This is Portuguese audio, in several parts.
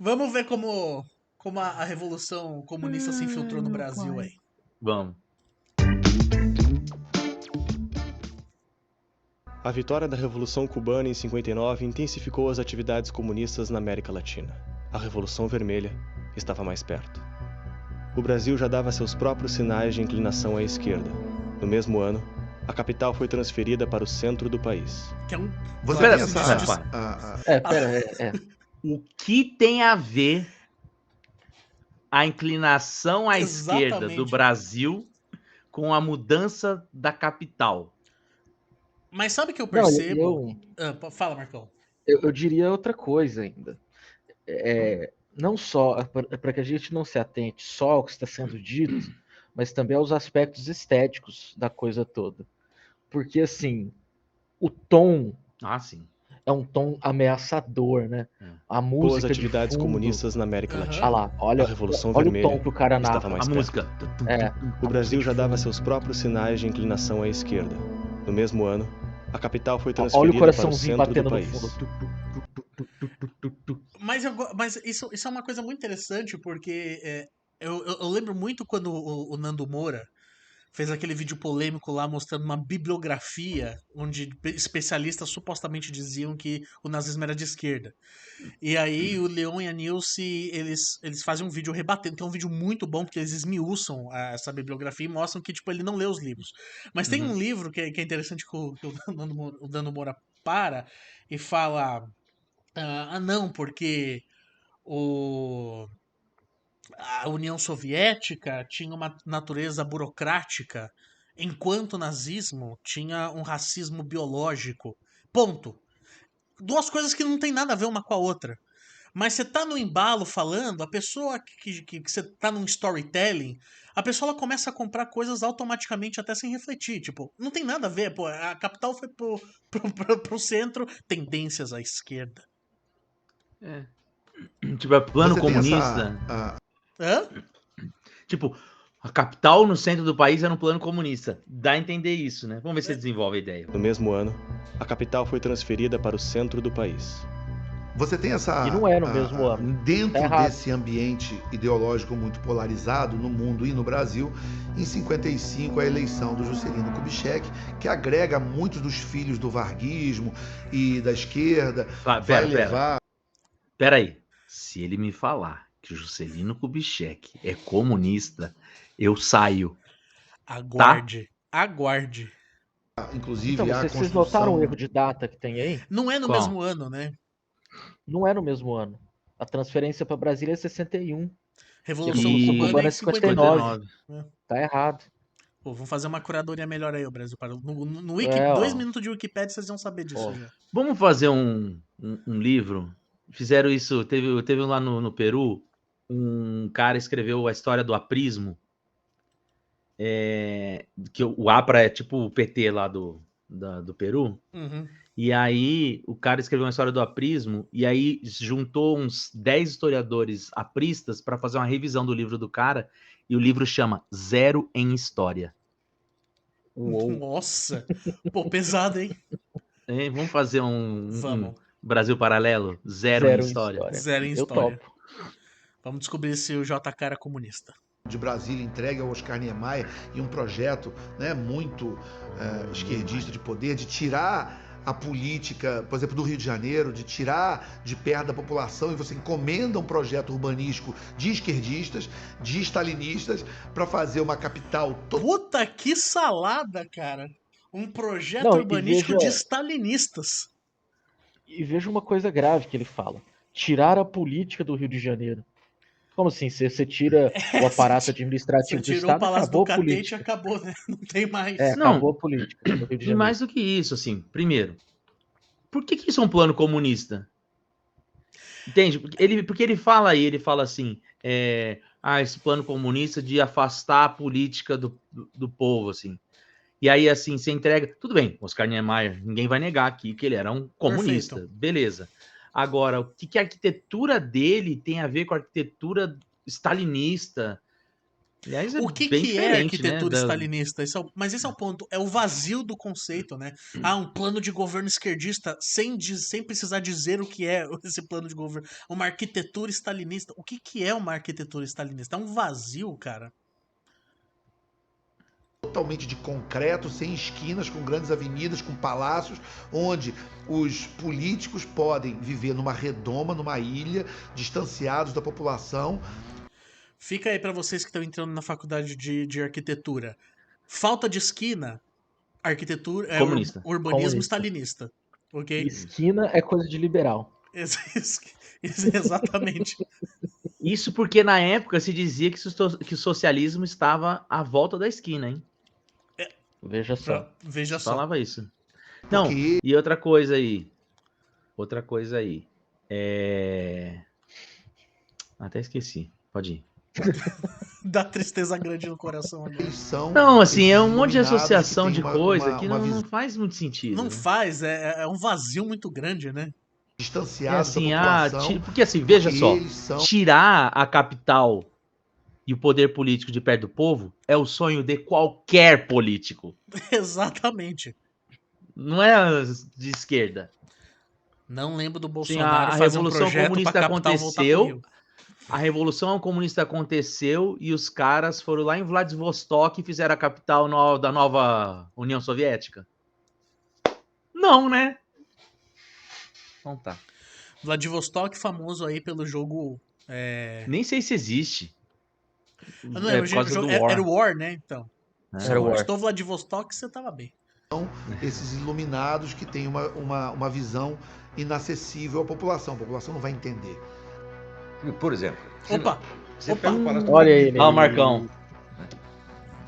Vamos ver como a Revolução Comunista se infiltrou no Meu Brasil pai. aí. Vamos. A vitória da Revolução Cubana em 59 intensificou as atividades comunistas na América Latina. A Revolução Vermelha estava mais perto. O Brasil já dava seus próprios sinais de inclinação à esquerda. No mesmo ano, a capital foi transferida para o centro do país. Que é um Você Pera, tem clássico essa. pera. O que tem a ver a inclinação à esquerda do Exatamente. Brasil com a mudança da capital? Mas sabe o que eu Não, percebo? Fala, Marcão. eu diria outra coisa ainda. Não só para que a gente não se atente só ao que está sendo dito, mas também aos aspectos estéticos da coisa toda. Porque, assim, o tom Ah, sim. é um tom ameaçador, né? A Boas música de atividades fundo. comunistas na América Aham. Latina. Ah lá, A olha Revolução o Vermelha tom que o cara estava narra. mais A perto. música. O A Brasil música já de dava fundo. seus próprios sinais de inclinação à esquerda. No mesmo ano, a capital foi Olha o transferida para o coraçãozinho centro do batendo no país. fundo. Mas isso é uma coisa muito interessante, porque eu lembro muito quando o Nando Moura fez aquele vídeo polêmico lá mostrando uma bibliografia onde especialistas supostamente diziam que o nazismo era de esquerda. E aí o Leon e a Nilce, eles fazem um vídeo rebatendo, que é um vídeo muito bom, porque eles esmiuçam essa bibliografia e mostram que, tipo, ele não lê os livros. Mas tem um livro que é interessante que o Nando Moura para e fala, não, porque o, a União Soviética tinha uma natureza burocrática, enquanto o nazismo tinha um racismo biológico. Ponto. Duas coisas que não tem nada a ver uma com a outra. Mas você tá no embalo falando, a pessoa que você tá num storytelling, a pessoa ela começa a comprar coisas automaticamente até sem refletir. Tipo, não tem nada a ver, pô. A capital foi pro centro, tendências à esquerda. Tipo, é plano Você tem comunista. Hã? Tipo, a capital no centro do país era um plano comunista. Dá a entender isso, né? Vamos ver se você desenvolve a ideia. No mesmo ano, a capital foi transferida para o centro do país. Você tem essa. E não é no mesmo ano. Dentro Tá errado. desse ambiente ideológico muito polarizado no mundo e no Brasil, em 55 a eleição do Juscelino Kubitschek, que agrega muitos dos filhos do varguismo e da esquerda, vai levar. Pera aí. Se ele me falar que o Juscelino Kubitschek é comunista, eu saio. Aguarde. Aguarde. Inclusive Então, a vocês notaram o construção. erro de data que tem aí? Não é no Qual? mesmo ano, né? Não é no mesmo ano. A transferência para Brasília é 61. Revolução E Cubana Cubana é é em 59. 59. Tá errado. Pô, vamos fazer uma curadoria melhor aí, o Brasil. No Wiki, É, 2 ó. minutos de Wikipedia, vocês vão saber disso Ó. já. Vamos fazer um livro? Fizeram isso, teve lá no Peru, um cara escreveu a história do aprismo, que o APRA é tipo o PT lá do Peru, Uhum. e aí o cara escreveu uma história do aprismo, e aí juntou uns 10 historiadores apristas para fazer uma revisão do livro do cara, e o livro chama Zero em História. Uou. Nossa! Pô, pesado, hein? Vamos fazer um Vamos. Brasil Paralelo? Zero em História. Zero em Eu história. topo. Vamos descobrir se o JK era comunista. De Brasília entregue ao Oscar Niemeyer e um projeto, né, muito esquerdista de poder, de tirar a política, por exemplo, do Rio de Janeiro, de tirar de perto da população, e você encomenda um projeto urbanístico de esquerdistas, de stalinistas, para fazer uma capital Puta que salada, cara! Um projeto Não, urbanístico de stalinistas. E veja uma coisa grave que ele fala: tirar a política do Rio de Janeiro. Como assim? Você tira o aparato Você administrativo do tirou o Estado, Palácio do acabou a Catete e política. acabou, né? Não tem mais. Não. Acabou a política no Rio de E Janeiro. mais do que isso, assim, primeiro, por que isso é um plano comunista? Entende? Porque ele fala aí, ele fala assim, esse plano comunista de afastar a política do povo, assim. E aí, assim, você entrega... Tudo bem, Oscar Niemeyer, ninguém vai negar aqui que ele era um comunista. Perfeito. Beleza. Agora, o que a arquitetura dele tem a ver com a arquitetura stalinista? Aliás, é O que bem que é diferente, né? arquitetura stalinista? Mas esse é o ponto, é o vazio do conceito, né? Ah, um plano de governo esquerdista sem precisar dizer o que é esse plano de governo. Uma arquitetura stalinista. O que que é uma arquitetura stalinista? É um vazio, cara. Totalmente de concreto, sem esquinas, com grandes avenidas, com palácios, onde os políticos podem viver numa redoma, numa ilha, distanciados da população. Fica aí pra vocês que estão entrando na faculdade de arquitetura. Falta de esquina, arquitetura é Comunista. urbanismo Comunista. stalinista. Ok? Esquina é coisa de liberal. Exatamente. Isso porque na época se dizia que o socialismo estava à volta da esquina, hein? Veja só. Veja Se só. falava isso. Não, Porque e outra coisa aí. Até esqueci. Pode ir. Dá tristeza grande no coração agora. eles são Não, assim, esses é um monte de iluminados que associação têm de coisa que uma não visão faz muito sentido. Não Né? faz, é um vazio muito grande, né? É distanciados da assim, população. porque assim, veja porque só, eles são tirar a capital e o poder político de perto do povo é o sonho de qualquer político. Exatamente. Não é de esquerda. Não lembro do Sim, Bolsonaro a fazer um Revolução projeto pra Comunista capital voltar pro Rio. A Revolução Comunista aconteceu e os caras foram lá em Vladivostok e fizeram a capital da nova União Soviética? Não, né? Então tá. Vladivostok, famoso aí pelo jogo. Nem sei se existe. Eu não lembro, Por causa do era War. o War, né? Então. Era o War. Estou Vladivostok, você tava bem. esses iluminados que têm uma visão inacessível à população. A população não vai entender. Por exemplo, Opa! você Opa! pega o Palácio do Olha Catete. ele. Olha o Marcão.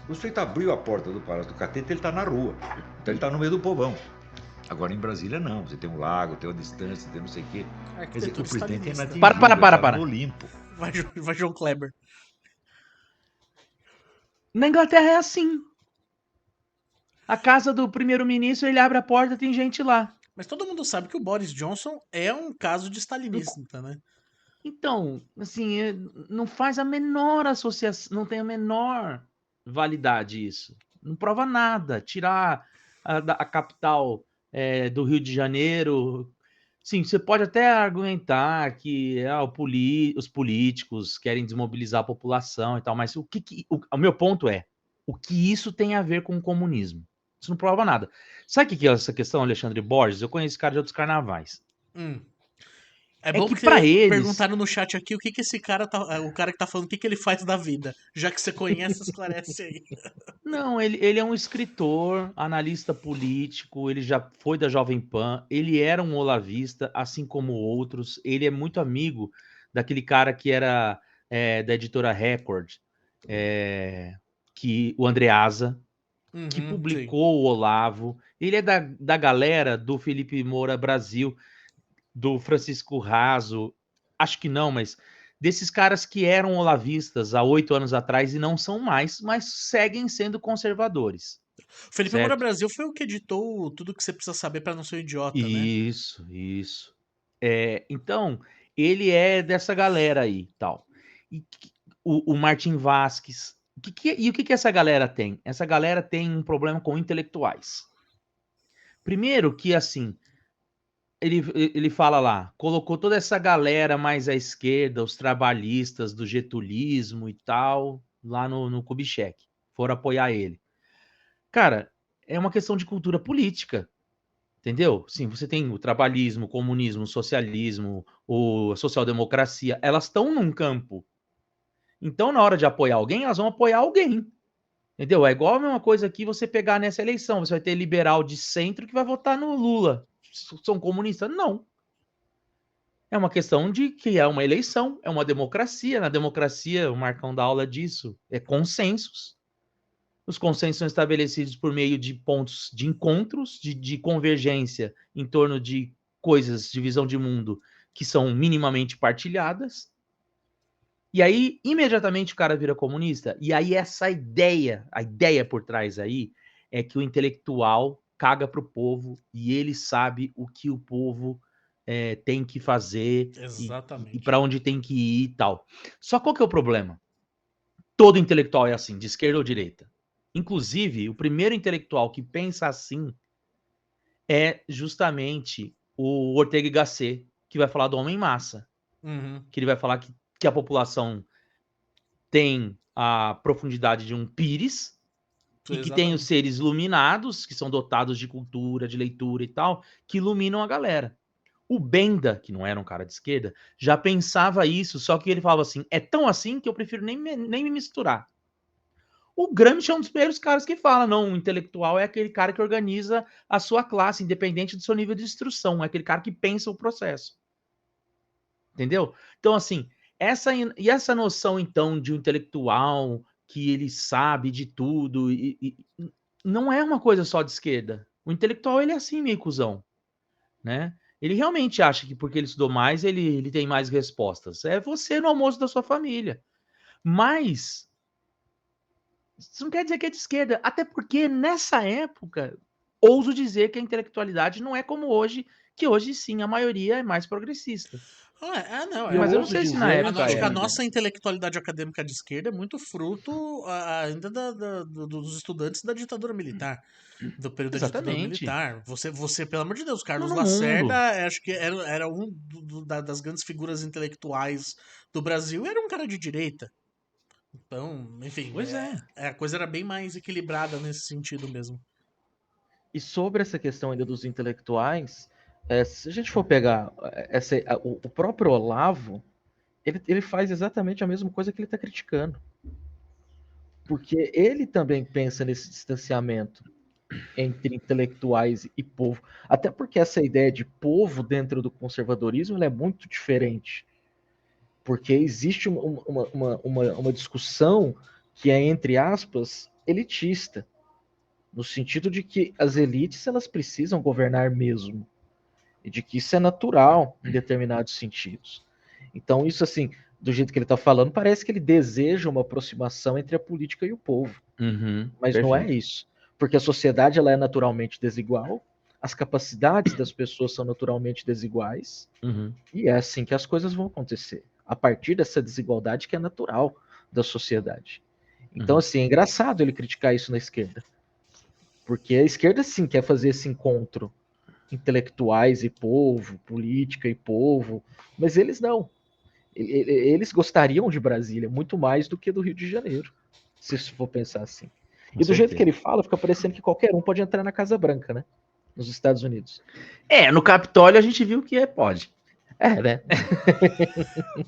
O sujeito abriu a porta do Palácio do Catete, ele está na rua. Então ele está no meio do povão. Agora em Brasília não, você tem um lago, tem uma distância, tem não sei o quê. Quer dizer, o presidente é inatingível, Para. no Olimpo. Vai João Kleber. Na Inglaterra é assim. A casa do primeiro-ministro, ele abre a porta, tem gente lá. Mas todo mundo sabe que o Boris Johnson é um caso de stalinista, né? Então, assim, não faz a menor associação, não tem a menor validade isso. Não prova nada. Tirar a capital do Rio de Janeiro. Sim, você pode até argumentar que os políticos querem desmobilizar a população e tal, mas o meu ponto é, o que isso tem a ver com o comunismo? Isso não prova nada. Sabe o que é essa questão, Alexandre Borges? Eu conheço esse cara de outros carnavais. É bom que que pra eles perguntaram no chat aqui o que esse cara tá. O cara que tá falando, o que ele faz da vida. Já que você conhece, esclarece aí. Não, ele é um escritor, analista político, ele já foi da Jovem Pan, ele era um olavista, assim como outros. Ele é muito amigo daquele cara que era da editora Record, que o Andreasa, que publicou o Olavo. Ele é da galera do Felipe Moura Brasil, do Francisco Raso, acho que não, mas desses caras que eram olavistas há 8 anos atrás e não são mais, mas seguem sendo conservadores. Felipe Moura Brasil foi o que editou Tudo Que Você Precisa Saber Pra Não Ser um Idiota, né? Isso. Então, ele é dessa galera aí, tal. E o Martin Vasquez. O que essa galera tem? Essa galera tem um problema com intelectuais. Primeiro que, assim, ele fala lá, colocou toda essa galera mais à esquerda, os trabalhistas do getulismo e tal, lá no Kubitschek, foram apoiar ele. Cara, é uma questão de cultura política, entendeu? Sim, você tem o trabalhismo, o comunismo, o socialismo, a social-democracia, elas estão num campo. Então, na hora de apoiar alguém, elas vão apoiar alguém. Entendeu? É igual a mesma coisa que você pegar nessa eleição. Você vai ter liberal de centro que vai votar no Lula. São comunistas? Não. É uma questão de que é uma eleição, é uma democracia. Na democracia, o Marcão dá aula disso, é consensos. Os consensos são estabelecidos por meio de pontos de encontros, de convergência em torno de coisas de visão de mundo que são minimamente partilhadas. E aí, imediatamente, o cara vira comunista. E aí, essa ideia, a ideia por trás aí, é que o intelectual caga pro povo e ele sabe o que o povo tem que fazer e para onde tem que ir e tal. Só qual que é o problema? todo intelectual é assim, de esquerda ou direita. Inclusive, o primeiro intelectual que pensa assim é justamente o Ortega y Gasset, que vai falar do homem massa. Uhum. Que ele vai falar que a população tem a profundidade de um pires e que tem os Exatamente. seres iluminados, que são dotados de cultura, de leitura e tal, que iluminam a galera. O Benda, que não era um cara de esquerda, já pensava isso, só que ele falava assim, é tão assim que eu prefiro nem me misturar. O Gramsci é um dos primeiros caras que fala, não, o intelectual é aquele cara que organiza a sua classe, independente do seu nível de instrução, é aquele cara que pensa o processo. Entendeu? Então, assim, essa noção, então, de um intelectual que ele sabe de tudo, não é uma coisa só de esquerda. O intelectual, ele é assim, meio cuzão, né? Ele realmente acha que porque ele estudou mais, ele tem mais respostas. É você no almoço da sua família. Mas isso não quer dizer que é de esquerda, até porque nessa época, ouso dizer que a intelectualidade não é como hoje, que hoje sim a maioria é mais progressista. Não. E eu Mas eu não ouso sei se na dizer, época Acho que a era. nossa intelectualidade acadêmica de esquerda é muito fruto ainda dos estudantes da ditadura militar. Do período da ditadura Exatamente. militar. Você, pelo amor de Deus, Carlos No Lacerda, mundo. acho que era um das grandes figuras intelectuais do Brasil, era um cara de direita. Então, enfim, Pois é. a coisa era bem mais equilibrada nesse sentido mesmo. E sobre essa questão ainda dos intelectuais, se a gente for pegar o próprio Olavo, ele faz exatamente a mesma coisa que ele está criticando. Porque ele também pensa nesse distanciamento entre intelectuais e povo. Até porque essa ideia de povo dentro do conservadorismo ela é muito diferente. Porque existe uma discussão que é, entre aspas, elitista. No sentido de que as elites elas precisam governar mesmo. E de que isso é natural em determinados sentidos. Então, isso assim, do jeito que ele está falando, parece que ele deseja uma aproximação entre a política e o povo. Mas Perfeito. não é isso. Porque a sociedade ela é naturalmente desigual, as capacidades das pessoas são naturalmente desiguais, e é assim que as coisas vão acontecer. A partir dessa desigualdade que é natural da sociedade. Então, assim, é engraçado ele criticar isso na esquerda. Porque a esquerda, sim, quer fazer esse encontro intelectuais e povo, política e povo, mas eles não. Eles gostariam de Brasília muito mais do que do Rio de Janeiro, se for pensar assim. E do jeito que ele fala, fica parecendo que qualquer um pode entrar na Casa Branca, né? Nos Estados Unidos. No Capitólio a gente viu que pode. Né?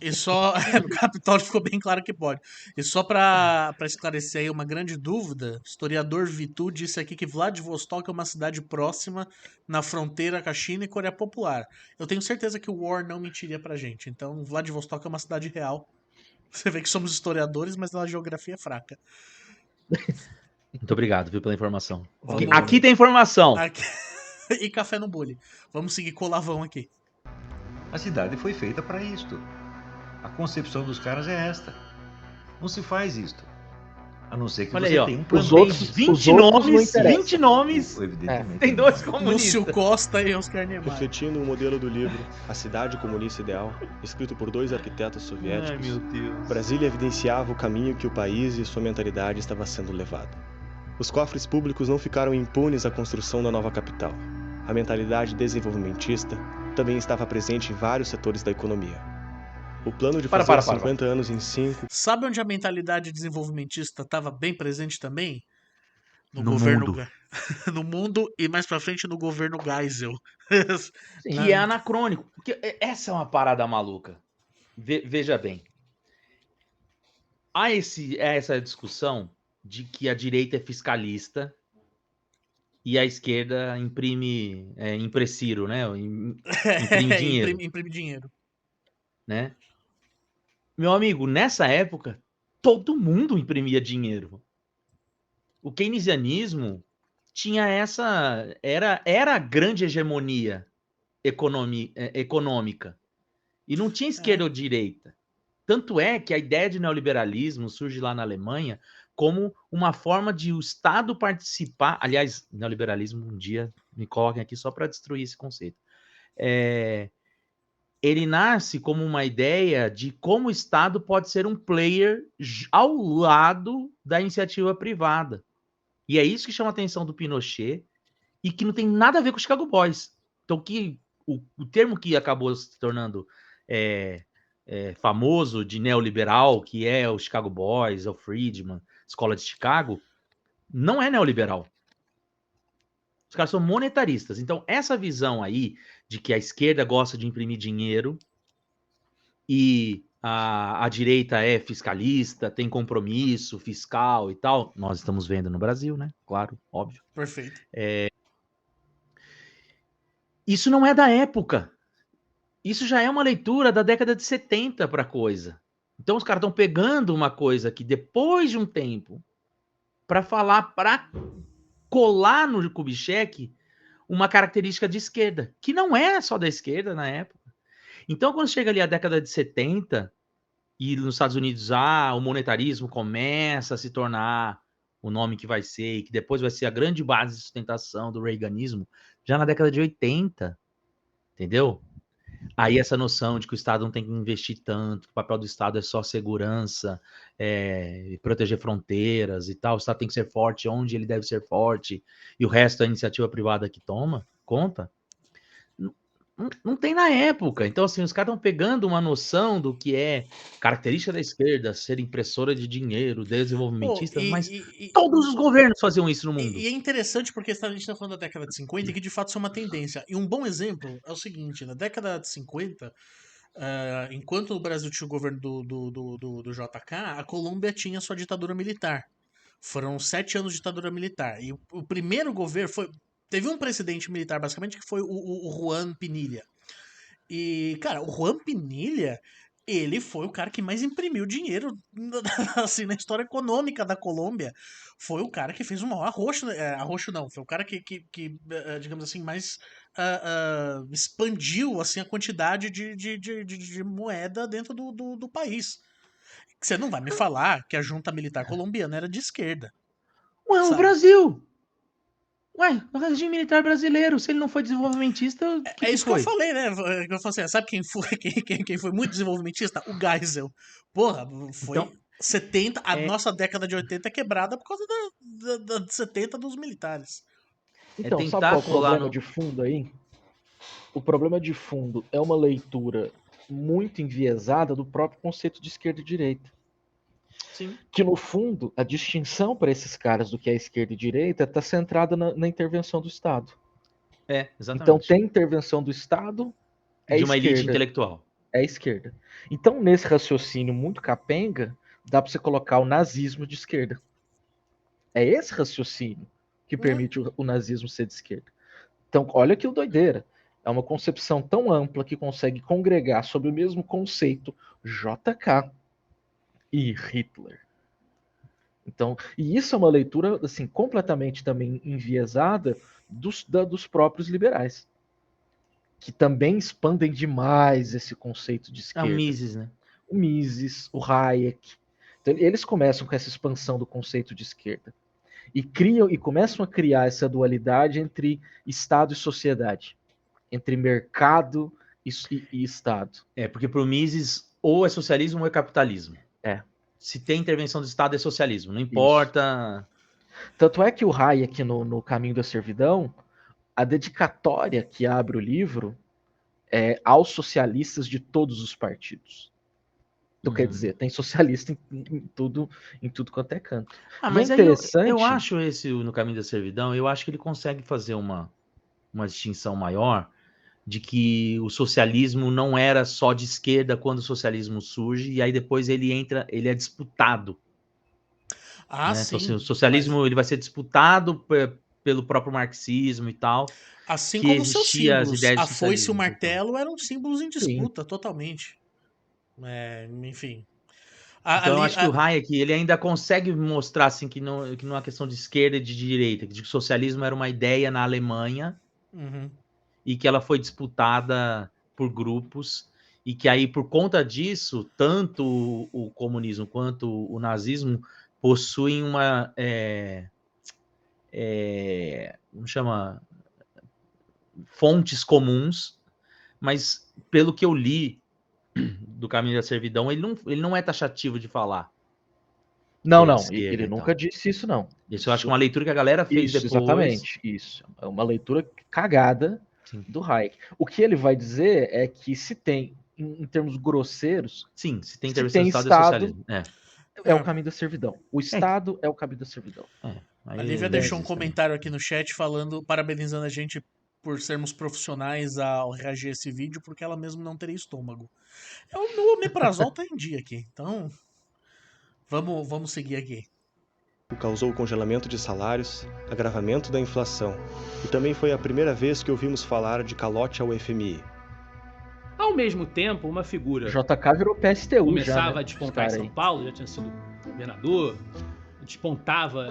E só. No Capitólio ficou bem claro que pode. E só para esclarecer aí uma grande dúvida, o historiador Vitu disse aqui que Vladivostok é uma cidade próxima na fronteira com a China e Coreia Popular. Eu tenho certeza que o War não mentiria pra gente. Então, Vladivostok é uma cidade real. Você vê que somos historiadores, mas a geografia é fraca. Muito obrigado, viu, pela informação. Vamos- Aqui tem informação. Aqui- E café no bule. Vamos seguir colavão aqui. A cidade foi feita para isto. A concepção dos caras é esta. Não se faz isto. A não ser que Olha você aí, ó. tenha um plano. Os outros, Tem 20 os outros não nomes, interessam. 20 nomes. Evidentemente. Tem dois Lúcio comunistas. Costa e Oscar Niemeyer. Refletindo o modelo do livro A Cidade Comunista Ideal, escrito por 2 arquitetos soviéticos, Deus. Brasília evidenciava o caminho que o país e sua mentalidade estava sendo levado. Os cofres públicos não ficaram impunes à construção da nova capital. A mentalidade desenvolvimentista também estava presente em vários setores da economia. O plano de fazer 50 anos em 5... Sabe onde a mentalidade desenvolvimentista estava bem presente também? No governo mundo. no mundo e mais pra frente no governo Geisel. Que é anacrônico. Porque essa é uma parada maluca. Veja bem. Há essa discussão de que a direita é fiscalista e a esquerda imprime Ciro, né? Imprime dinheiro. Imprime dinheiro. Né? Meu amigo, nessa época, todo mundo imprimia dinheiro. O keynesianismo tinha era a grande hegemonia econômica. E não tinha esquerda ou direita. Tanto é que a ideia de neoliberalismo surge lá na Alemanha como uma forma de o Estado participar. Aliás, neoliberalismo, um dia me coloquem aqui só para destruir esse conceito. ele nasce como uma ideia de como o Estado pode ser um player ao lado da iniciativa privada. E é isso que chama a atenção do Pinochet e que não tem nada a ver com os Chicago Boys. Então, o termo que acabou se tornando famoso de neoliberal, que é o Chicago Boys, é o Friedman, Escola de Chicago, não é neoliberal. Os caras são monetaristas. Então, essa visão aí de que a esquerda gosta de imprimir dinheiro e a direita é fiscalista, tem compromisso fiscal e tal, nós estamos vendo no Brasil, né? Claro, óbvio. Perfeito. Isso não é da época. Isso já é uma leitura da década de 70 para a coisa. Então, os caras estão pegando uma coisa que depois de um tempo, para falar, para colar no Kubitschek uma característica de esquerda, que não é só da esquerda na época. Então, quando chega ali a década de 70, e nos Estados Unidos, o monetarismo começa a se tornar o nome que vai ser, e que depois vai ser a grande base de sustentação do reaganismo, já na década de 80, entendeu? Aí essa noção de que o Estado não tem que investir tanto, que o papel do Estado é só segurança, proteger fronteiras e tal, o Estado tem que ser forte onde ele deve ser forte, e o resto é a iniciativa privada que toma conta, não tem na época. Então, assim, os caras estão pegando uma noção do que é característica da esquerda, ser impressora de dinheiro, desenvolvimentista, mas todos os governos faziam isso no mundo. E é interessante porque a gente está falando da década de 50 e que de fato isso é uma tendência. E um bom exemplo é o seguinte: na década de 50, enquanto o Brasil tinha o governo do JK, a Colômbia tinha sua ditadura militar. Foram 7 anos de ditadura militar. E o primeiro governo foi. Teve um presidente militar, basicamente, que foi o Juan Pinilla. E, cara, o Juan Pinilla, ele foi o cara que mais imprimiu dinheiro assim, na história econômica da Colômbia. Foi o cara que fez o maior arroxo. Arroxo não, foi o cara que digamos assim, mais expandiu assim, a quantidade de moeda dentro do país. Você não vai me falar que a junta militar colombiana era de esquerda. Ué, o sabe? Brasil! Ué, o regime militar brasileiro, se ele não foi desenvolvimentista, É isso que eu foi? falei, né? Eu falei assim, sabe quem foi, quem foi muito desenvolvimentista? O Geisel. Porra, foi Então, 70, a nossa década de 80 é quebrada por causa da 70 dos militares. Então, sabe tentar qual é o colar problema no... de fundo aí? O problema de fundo é uma leitura muito enviesada do próprio conceito de esquerda e direita. Sim. Que, no fundo, a distinção para esses caras do que é esquerda e direita está centrada na intervenção do Estado. Exatamente. Então, tem intervenção do Estado, é de uma esquerda. elite intelectual. É esquerda. Então, nesse raciocínio muito capenga, dá para você colocar o nazismo de esquerda. É esse raciocínio que permite o nazismo ser de esquerda. Então, olha que doideira. É uma concepção tão ampla que consegue congregar sobre o mesmo conceito JK e Hitler. Então, e isso é uma leitura assim completamente também enviesada dos próprios liberais, que também expandem demais esse conceito de esquerda. O Mises, né? O Mises, o Hayek. Então, eles começam com essa expansão do conceito de esquerda e começam a criar essa dualidade entre Estado e sociedade, entre mercado e Estado. Porque para o Mises ou é socialismo ou é capitalismo. Se tem intervenção do Estado é socialismo, não importa. Isso. Tanto é que o Hayek no Caminho da Servidão, a dedicatória que abre o livro é aos socialistas de todos os partidos. Então, quer dizer, tem socialista em tudo quanto é canto. Mas é interessante... eu acho esse no Caminho da Servidão, eu acho que ele consegue fazer uma distinção maior de que o socialismo não era só de esquerda quando o socialismo surge, e aí depois ele é disputado. Né? Sim. Então, assim, o socialismo ele vai ser disputado pelo próprio marxismo e tal. Assim que como seus existia as símbolos. ideias A de foice e o socialismo. martelo eram símbolos em disputa, totalmente. Enfim. Então, eu acho que o Hayek ele ainda consegue mostrar assim, que não é uma questão de esquerda e de direita, que o socialismo era uma ideia na Alemanha e que ela foi disputada por grupos e que aí, por conta disso, tanto o comunismo quanto o nazismo possuem uma... como chama? Fontes comuns, mas pelo que eu li do Caminho da Servidão, ele não é taxativo de falar. Não, que é não, esquerda ele e nunca tal. disse isso, não. Isso eu acho que é uma leitura que a galera fez Isso, depois. exatamente, isso. É uma leitura cagada Sim. do Hayek. O que ele vai dizer é que se tem, em termos grosseiros, Sim, se tem se intervenção tem do Estado, é Estado, socialismo. é o caminho da servidão. O Estado é o caminho da servidão. A Aí Lívia não deixou um existe também. comentário aqui no chat falando, parabenizando a gente por sermos profissionais ao reagir a esse vídeo, porque ela mesmo não teria estômago. O meu omeprazol tá em dia aqui, então vamos seguir aqui. Causou o congelamento de salários, agravamento da inflação, e também foi a primeira vez que ouvimos falar de calote ao FMI. Ao mesmo tempo, uma figura JK virou PSTU começava já, né? a despontar em São Paulo, já tinha sido governador, despontava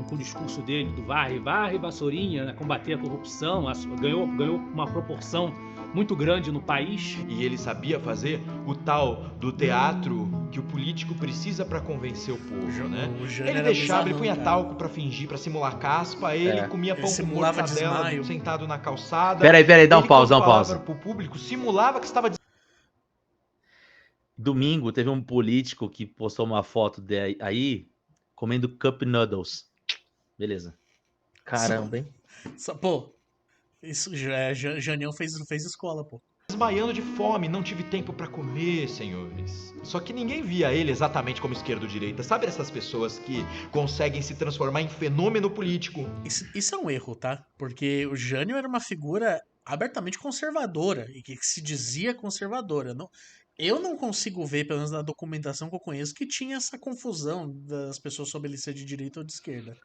com o discurso dele do varre, vassourinha, né, combater a corrupção, ganhou uma proporção muito grande no país. E ele sabia fazer o tal do teatro que o político precisa para convencer o povo, né? Ele deixava, ele punha talco para fingir, para simular caspa, ele comia pão com mortadela sentado na calçada. Peraí, dá um pausa. Pro público, simulava que estava... Domingo teve um político que postou uma foto aí comendo cup noodles. Beleza. Caramba, hein? Pô, isso Janião fez escola, pô. Desmaiando de fome, não tive tempo pra comer, senhores. Só que ninguém via ele exatamente como esquerdo-direita. Sabe essas pessoas que conseguem se transformar em fenômeno político? Isso é um erro, tá? Porque o Jânio era uma figura abertamente conservadora e que se dizia conservadora. Eu não consigo ver, pelo menos na documentação que eu conheço, que tinha essa confusão das pessoas sobre ele ser de direita ou de esquerda.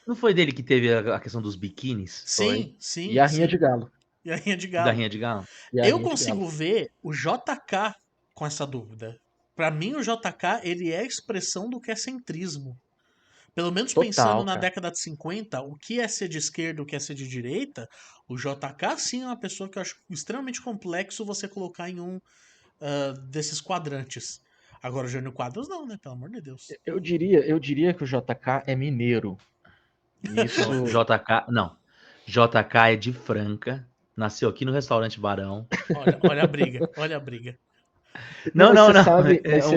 Não foi dele que teve a questão dos biquínis? Sim. E a rinha de galo. E a rinha de galo. Da rinha de galo. Eu consigo ver o JK com essa dúvida. Pra mim, o JK, ele é a expressão do que é centrismo. Pelo menos pensando na década de 50, o que é ser de esquerda, o que é ser de direita, o JK sim é uma pessoa que eu acho extremamente complexo você colocar em um desses quadrantes. Agora o Jânio Quadros não, né? Pelo amor de Deus. Eu diria que o JK é mineiro. Isso... JK é de Franca. Nasceu aqui no restaurante Barão. Olha a briga. Não.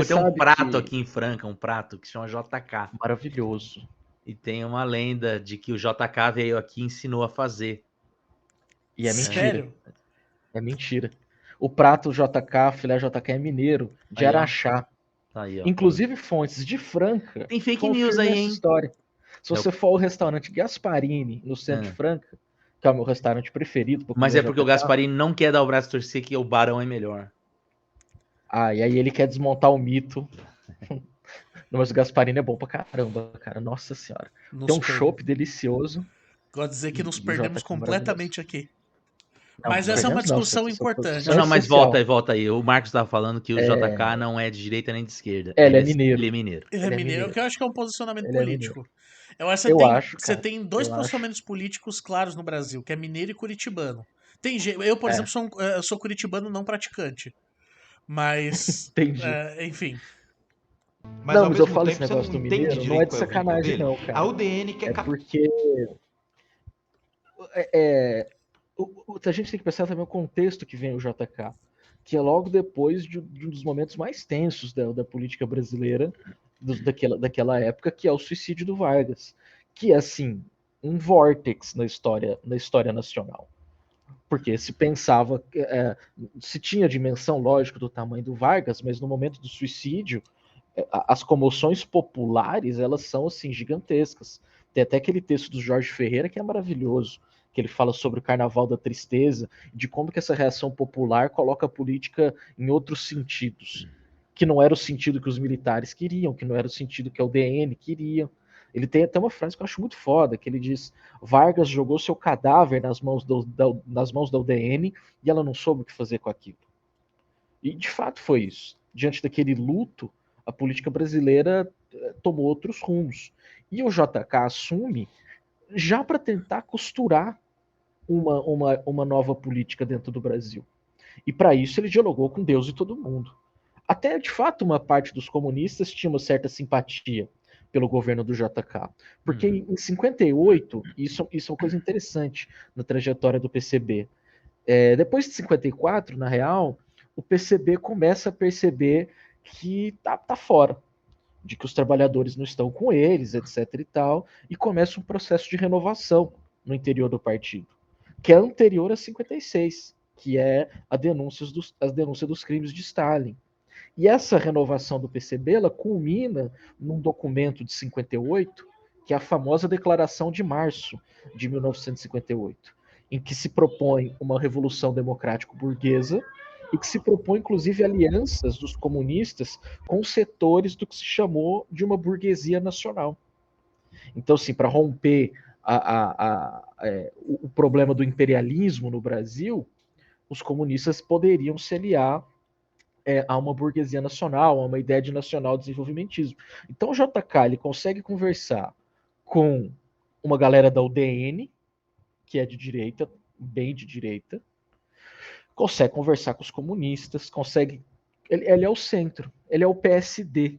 Tem um prato aqui em Franca, um prato que chama JK. Maravilhoso. E tem uma lenda de que o JK veio aqui e ensinou a fazer. E é mentira. Sério? É mentira. O prato JK, filé JK é mineiro, de Araxá. Aí, inclusive fontes de Franca. Tem fake news aí, hein? História. Se você for ao restaurante Gasparini, no centro de Franca, que é o meu restaurante preferido. Mas é porque o Gasparini não quer dar o braço a torcer que o Barão é melhor. E aí ele quer desmontar o mito. Mas o Gasparini é bom pra caramba, cara. Nossa senhora. Tem um chopp delicioso. Gosto de dizer que nos perdemos completamente aqui. Não, mas essa é uma discussão importante. Mas volta aí. O Marcos estava falando que o JK não é de direita nem de esquerda. Ele é mineiro. Ele é mineiro. Ele é mineiro, que eu acho que é um posicionamento político. Eu acho que você tem dois posicionamentos políticos claros no Brasil, que é mineiro e curitibano. Eu, por exemplo, sou curitibano não praticante. Mas, enfim. Mas ao mesmo tempo, esse negócio do mineiro não é de sacanagem não, cara. A UDN quer... porque... a gente tem que pensar também o contexto que vem o JK, que é logo depois de um dos momentos mais tensos da política brasileira, daquela época, que é o suicídio do Vargas, que é, assim, um vórtex na história nacional. Porque se pensava, se tinha dimensão, lógico, do tamanho do Vargas, mas no momento do suicídio, as comoções populares, elas são, assim, gigantescas. Tem até aquele texto do Jorge Ferreira que é maravilhoso, que ele fala sobre o Carnaval da Tristeza, de como que essa reação popular coloca a política em outros sentidos, que não era o sentido que os militares queriam, que não era o sentido que a UDN queria. Ele tem até uma frase que eu acho muito foda, que ele diz: Vargas jogou seu cadáver nas mãos da UDN e ela não soube o que fazer com aquilo. E de fato foi isso. Diante daquele luto, a política brasileira tomou outros rumos. E o JK assume já para tentar costurar uma nova política dentro do Brasil. E para isso ele dialogou com Deus e todo mundo. Até, de fato, uma parte dos comunistas tinha uma certa simpatia pelo governo do JK. Porque em 58, isso é uma coisa interessante na trajetória do PCB, Depois de 54, na real, o PCB começa a perceber que tá fora, de que os trabalhadores não estão com eles, etc. e tal, e começa um processo de renovação no interior do partido, que é anterior a 56, que é a denúncia dos crimes de Stalin. E essa renovação do PCB, ela culmina num documento de 58, que é a famosa Declaração de Março de 1958, em que se propõe uma revolução democrático-burguesa e que se propõe, inclusive, alianças dos comunistas com setores do que se chamou de uma burguesia nacional. Então, assim, para romper o problema do imperialismo no Brasil, os comunistas poderiam se aliar a uma burguesia nacional, a uma ideia de nacional desenvolvimentismo. Então o JK ele consegue conversar com uma galera da UDN, que é de direita, bem de direita, consegue conversar com os comunistas, consegue... Ele é o centro, ele é o PSD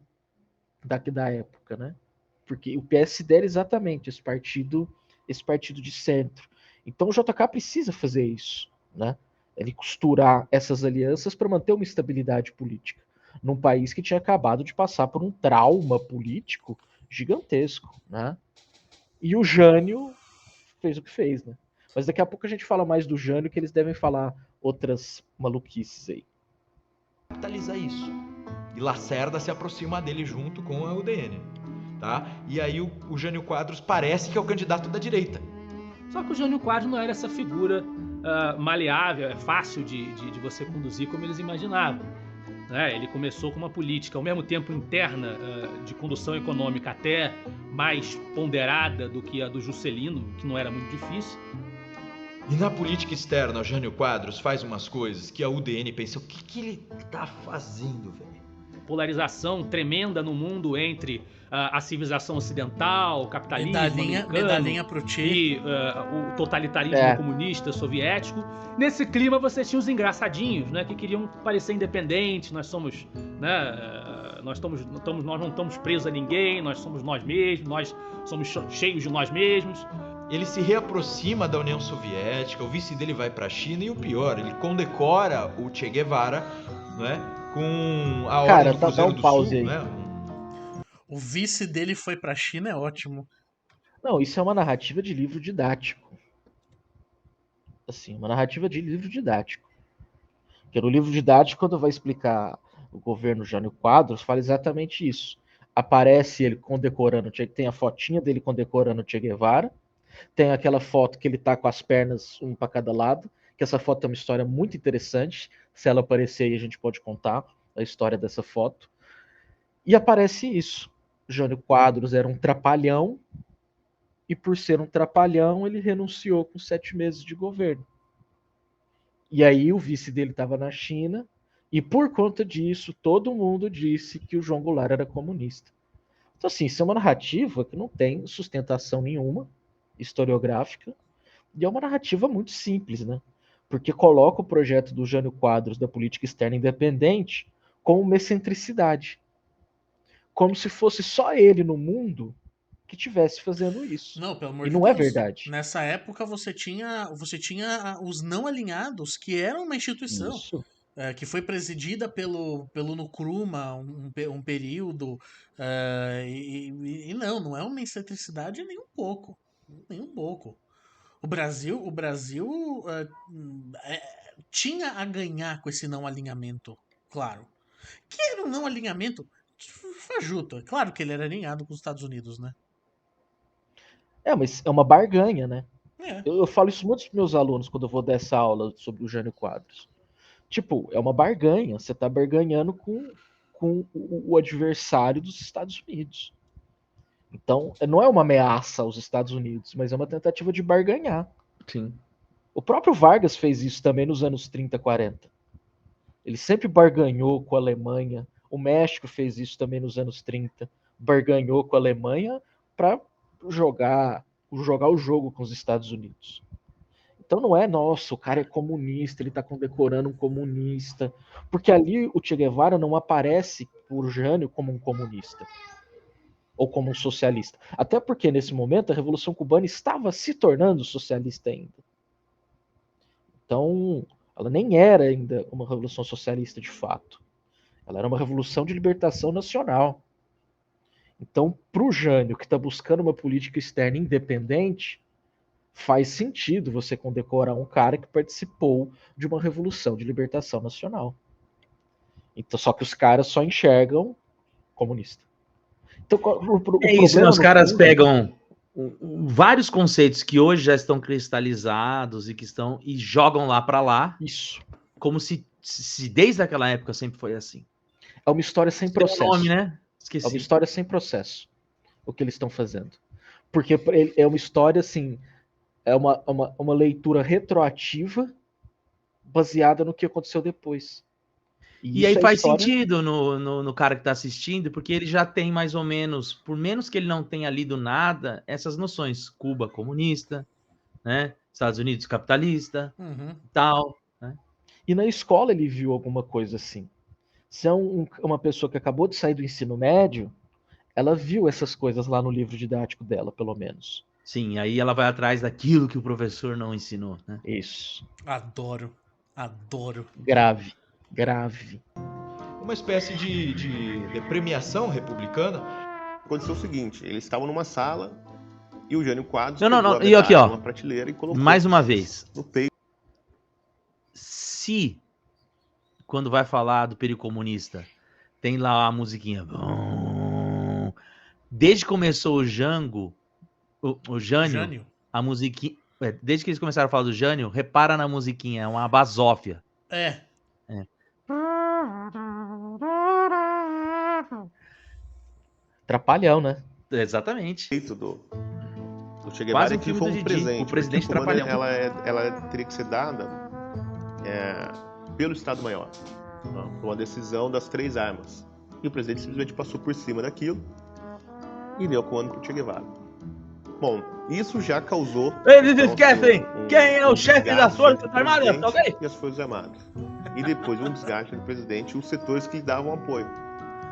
da época, né? Porque o PSD era exatamente esse partido de centro. Então o JK precisa fazer isso, né? Ele costurar essas alianças para manter uma estabilidade política num país que tinha acabado de passar por um trauma político gigantesco, né? E o Jânio fez o que fez, né? Mas daqui a pouco a gente fala mais do Jânio, que eles devem falar outras maluquices aí. Capitaliza isso. E Lacerda se aproxima dele junto com a UDN, tá? E aí o Jânio Quadros parece que é o candidato da direita. Só que o Jânio Quadros não era essa figura maleável, fácil de você conduzir como eles imaginavam. Né? Ele começou com uma política, ao mesmo tempo interna, de condução econômica até mais ponderada do que a do Juscelino, que não era muito difícil. E na política externa, o Jânio Quadros faz umas coisas que a UDN pensa, o que ele tá fazendo, velho? Polarização tremenda no mundo entre a civilização ocidental, o capitalismo medalhinha pro e o totalitarismo comunista soviético. Nesse clima você tinha os engraçadinhos, né, que queriam parecer independentes. Nós somos, né, nós não estamos presos a ninguém, nós somos nós mesmos, nós somos cheios de nós mesmos. Ele se reaproxima da União Soviética, o vice dele vai para a China e o pior, ele condecora o Che Guevara, né, com a Ordem do Cruzeiro do Sul, aí. Né? O vice dele foi pra China é ótimo. Não, isso é uma narrativa de livro didático. Assim, uma narrativa de livro didático. Porque no livro didático, quando vai explicar o governo Jânio Quadros, fala exatamente isso. Aparece ele condecorando, tem a fotinha dele condecorando o Che Guevara, tem aquela foto que ele tá com as pernas um para cada lado, que essa foto é uma história muito interessante. Se ela aparecer aí, a gente pode contar a história dessa foto. E aparece isso. Jânio Quadros era um trapalhão, e por ser um trapalhão, ele renunciou com 7 meses de governo. E aí o vice dele estava na China, e por conta disso, todo mundo disse que o João Goulart era comunista. Então, assim, isso é uma narrativa que não tem sustentação nenhuma historiográfica, e é uma narrativa muito simples, né? Porque coloca o projeto do Jânio Quadros da política externa independente como uma excentricidade. Como se fosse só ele no mundo que estivesse fazendo isso. Não, pelo amor e de não Deus. É verdade. Nessa época você tinha os não alinhados, que eram uma instituição. Isso. Que foi presidida pelo Nkrumah um período. E não é uma excentricidade nem um pouco. Nem um pouco. O Brasil tinha a ganhar com esse não alinhamento, claro. Que era um não alinhamento fajuto. É claro que ele era alinhado com os Estados Unidos, né? Mas é uma barganha, né? É. Eu falo isso muito para meus alunos quando eu vou dar essa aula sobre o Jânio Quadros. Tipo, é uma barganha. Você tá barganhando com o adversário dos Estados Unidos. Então, não é uma ameaça aos Estados Unidos, mas é uma tentativa de barganhar. Sim. O próprio Vargas fez isso também nos anos 30, 40. Ele sempre barganhou com a Alemanha. O México fez isso também nos anos 30. Barganhou com a Alemanha para jogar o jogo com os Estados Unidos. Então não é, nossa, o cara é comunista, ele está condecorando um comunista. Porque ali o Che Guevara não aparece por Jânio como um comunista. Ou como um socialista. Até porque, nesse momento, a Revolução Cubana estava se tornando socialista ainda. Então, ela nem era ainda uma revolução socialista de fato. Ela era uma revolução de libertação nacional. Então, para o Jânio, que está buscando uma política externa independente, faz sentido você condecorar um cara que participou de uma revolução de libertação nacional. Então, só que os caras só enxergam comunista. Então, o isso, né? Os caras pegam vários conceitos que hoje já estão cristalizados e jogam lá para lá. Isso. Como se desde aquela época sempre foi assim. É uma história sem processo. Tem um nome, né? Esqueci. É uma história sem processo. O que eles estão fazendo. Porque é uma história, assim, é uma leitura retroativa baseada no que aconteceu depois. E aí faz sentido no cara que está assistindo, porque ele já tem mais ou menos, por menos que ele não tenha lido nada, essas noções. Cuba comunista, né? Estados Unidos capitalista, tal. Né? E na escola ele viu alguma coisa assim. Se é uma pessoa que acabou de sair do ensino médio, ela viu essas coisas lá no livro didático dela, pelo menos. Sim, aí ela vai atrás daquilo que o professor não ensinou, né? Isso. Adoro. Grave. Uma espécie de premiação republicana. Aconteceu o seguinte, eles estavam numa sala e o Jânio Quadros não. E aqui, ó, numa prateleira e colocou mais uma vez. No peito. Se quando vai falar do período comunista, tem lá a musiquinha. Desde que começou o Jânio, a musiquinha. Desde que eles começaram a falar do Jânio, repara na musiquinha, é uma basófia. É. Trapalhão, né? Exatamente. Do Che Guevara que foi um presente. O presidente Trapalhão. Ela teria que ser dada pelo Estado-Maior. Uma decisão das 3 armas. E o presidente simplesmente passou por cima daquilo e deu comando para o Che Guevara. Bom, isso já causou... Eles esquecem quem é o chefe das Forças Armadas, tá ok? E as Forças Armadas. E depois um desgaste do presidente e os setores que lhe davam apoio.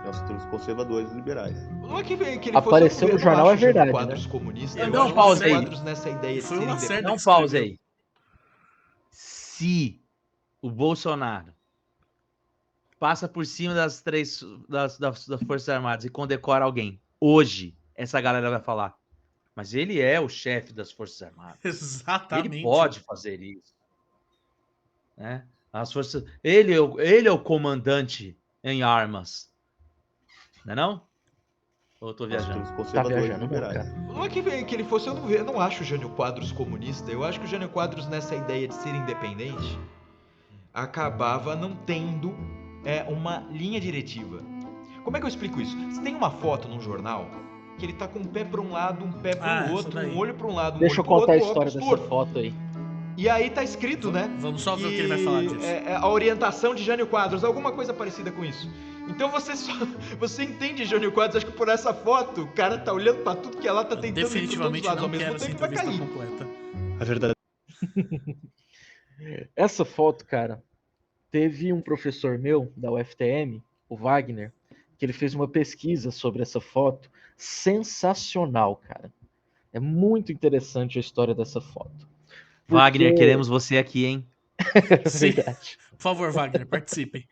Os setores conservadores e liberais. Não é que ele apareceu no jornal, é verdade, quadros né? comunistas. Dá um pause aí. Quadros nessa ideia de serem Dá um pause aí. Se o Bolsonaro passa por cima das Forças Armadas e condecora alguém, hoje, essa galera vai falar, mas ele é o chefe das Forças Armadas. Exatamente. Ele pode fazer isso. Né? As forças... ele é o comandante em armas. Não é não? Ou eu tô viajando? Tá viajando, cara. Não é que ele fosse, eu não acho o Jânio Quadros comunista. Eu acho que o Jânio Quadros, nessa ideia de ser independente, acabava não tendo uma linha diretiva. Como é que eu explico isso? Você tem uma foto num jornal que ele tá com um pé para um lado, um pé para o outro, um olho para um lado, um olho para o outro. Deixa eu contar a história dessa foto aí. E aí tá escrito, né? Vamos só ver o que ele vai falar disso. A orientação de Jânio Quadros, alguma coisa parecida com isso. Então você entende Jânio Quadros, acho que por essa foto, o cara tá olhando pra tudo que ela tá tentando definitivamente ir por todos os lados não ao mesmo quero essa tempo, vai entrevista cair. completa. A verdade. Essa foto, cara, teve um professor meu da UFTM, o Wagner, que ele fez uma pesquisa sobre essa foto sensacional, cara. É muito interessante a história dessa foto. Porque... Wagner, queremos você aqui, hein? Sim. Verdade. Por favor, Wagner, participe.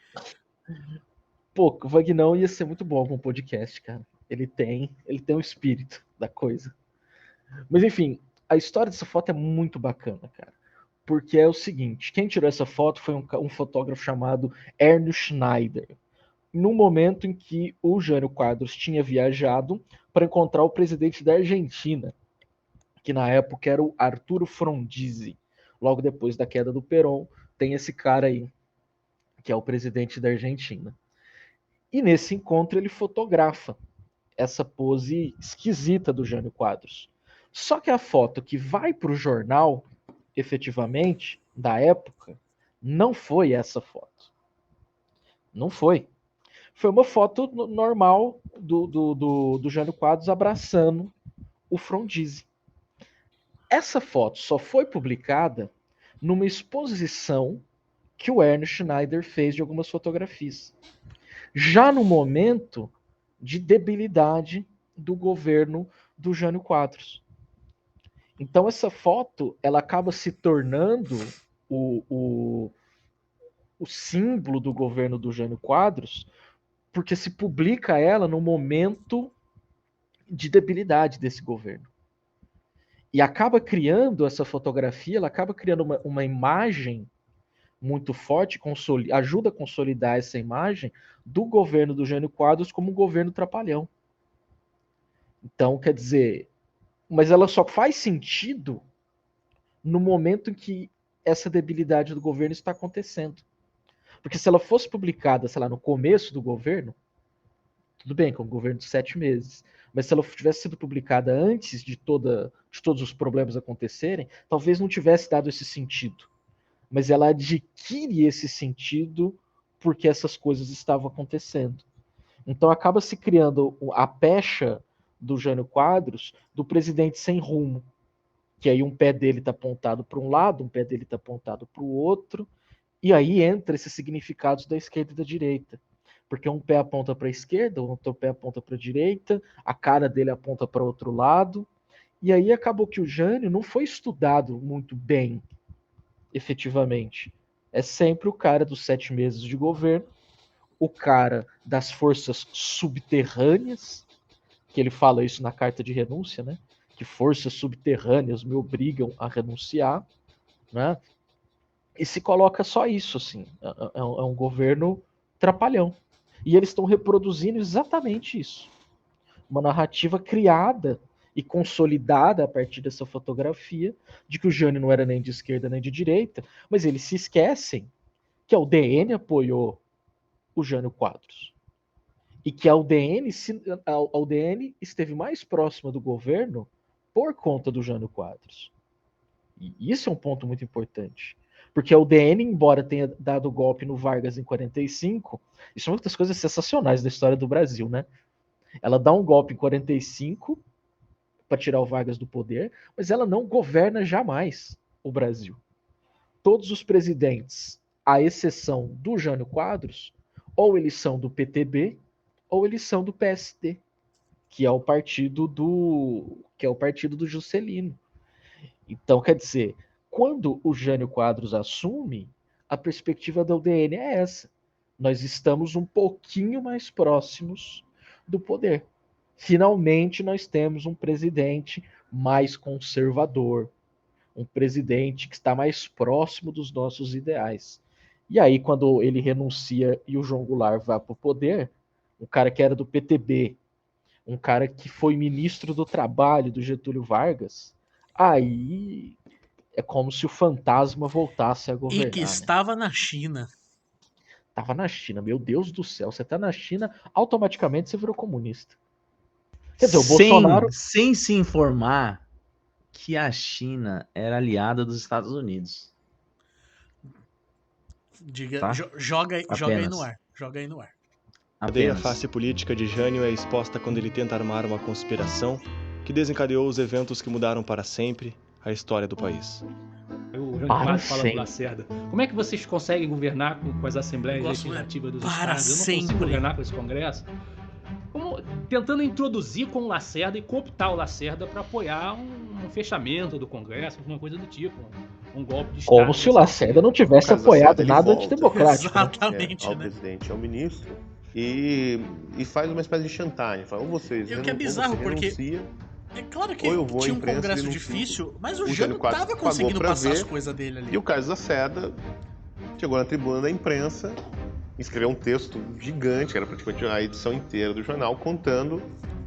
Pô, o Vagnão ia ser muito bom com o podcast, cara. Ele tem o espírito da coisa. Mas enfim, a história dessa foto é muito bacana, cara. Porque é o seguinte, quem tirou essa foto foi um fotógrafo chamado Ernst Schneider. No momento em que o Jânio Quadros tinha viajado para encontrar o presidente da Argentina, que na época era o Arturo Frondizi. Logo depois da queda do Perón, tem esse cara aí, que é o presidente da Argentina. E nesse encontro ele fotografa essa pose esquisita do Jânio Quadros. Só que a foto que vai para o jornal, efetivamente, da época, não foi essa foto. Não foi. Foi uma foto normal do Jânio Quadros abraçando o Frondizi. Essa foto só foi publicada numa exposição que o Ernst Schneider fez de algumas fotografias. Já no momento de debilidade do governo do Jânio Quadros. Então essa foto, ela acaba se tornando o símbolo do governo do Jânio Quadros, porque se publica ela no momento de debilidade desse governo. E acaba criando essa fotografia, ela acaba criando uma imagem muito forte, ajuda a consolidar essa imagem do governo do Jânio Quadros como um governo trapalhão. Então, quer dizer, mas ela só faz sentido no momento em que essa debilidade do governo está acontecendo. Porque se ela fosse publicada, sei lá, no começo do governo, tudo bem, com o governo de 7 meses, mas se ela tivesse sido publicada antes de todos os problemas acontecerem, talvez não tivesse dado esse sentido. Mas ela adquire esse sentido porque essas coisas estavam acontecendo. Então acaba se criando a pecha do Jânio Quadros do presidente sem rumo, que aí um pé dele está apontado para um lado, um pé dele está apontado para o outro, e aí entra esses significados da esquerda e da direita. Porque um pé aponta para a esquerda, o outro pé aponta para a direita, a cara dele aponta para outro lado, e aí acabou que o Jânio não foi estudado muito bem, efetivamente. É sempre o cara dos 7 meses de governo, o cara das forças subterrâneas, que ele fala isso na carta de renúncia, né? Que forças subterrâneas me obrigam a renunciar, né? E se coloca só isso, assim. É um governo trapalhão. E eles estão reproduzindo exatamente isso. Uma narrativa criada e consolidada a partir dessa fotografia de que o Jânio não era nem de esquerda nem de direita, mas eles se esquecem que a UDN apoiou o Jânio Quadros. E que a UDN esteve mais próxima do governo por conta do Jânio Quadros. E isso é um ponto muito importante. Porque a UDN, embora tenha dado golpe no Vargas em 45, isso é uma das coisas sensacionais da história do Brasil, né? Ela dá um golpe em 45 para tirar o Vargas do poder, mas ela não governa jamais o Brasil. Todos os presidentes, à exceção do Jânio Quadros, ou eles são do PTB, ou eles são do PSD, que é o partido do Juscelino. Então, quer dizer, quando o Jânio Quadros assume, a perspectiva da UDN é essa. Nós estamos um pouquinho mais próximos do poder. Finalmente, nós temos um presidente mais conservador, um presidente que está mais próximo dos nossos ideais. E aí, quando ele renuncia e o João Goulart vai para o poder, um cara que era do PTB, um cara que foi ministro do Trabalho do Getúlio Vargas, aí é como se o fantasma voltasse a governar. E que estava na China. Estava na China, meu Deus do céu. Você está na China, automaticamente você virou comunista. Quer dizer, o Bolsonaro... Sem se informar que a China era aliada dos Estados Unidos. Diga, tá? Joga aí no ar. Joga aí no ar. A face política de Jânio é exposta quando ele tenta armar uma conspiração que desencadeou os eventos que mudaram para sempre a história do país. O Jânio Quadros fala do Lacerda. Como é que vocês conseguem governar com as assembleias legislativas dos estados? Eu não consigo governar com esse congresso. Tentando introduzir com o Lacerda e cooptar o Lacerda para apoiar um fechamento do Congresso, alguma coisa do tipo, um golpe de Estado. Como se o Lacerda não tivesse apoiado nada antidemocrático. Exatamente. Ao presidente, ao ministro, e faz uma espécie de chantagem. Fala, ou vocês o que é bizarro, porque é claro que tinha um congresso difícil, mas o Jânio estava conseguindo passar as coisas dele ali. E o Carlos Lacerda chegou na tribuna da imprensa, escreveu um texto gigante, que era praticamente a edição inteira do jornal, contando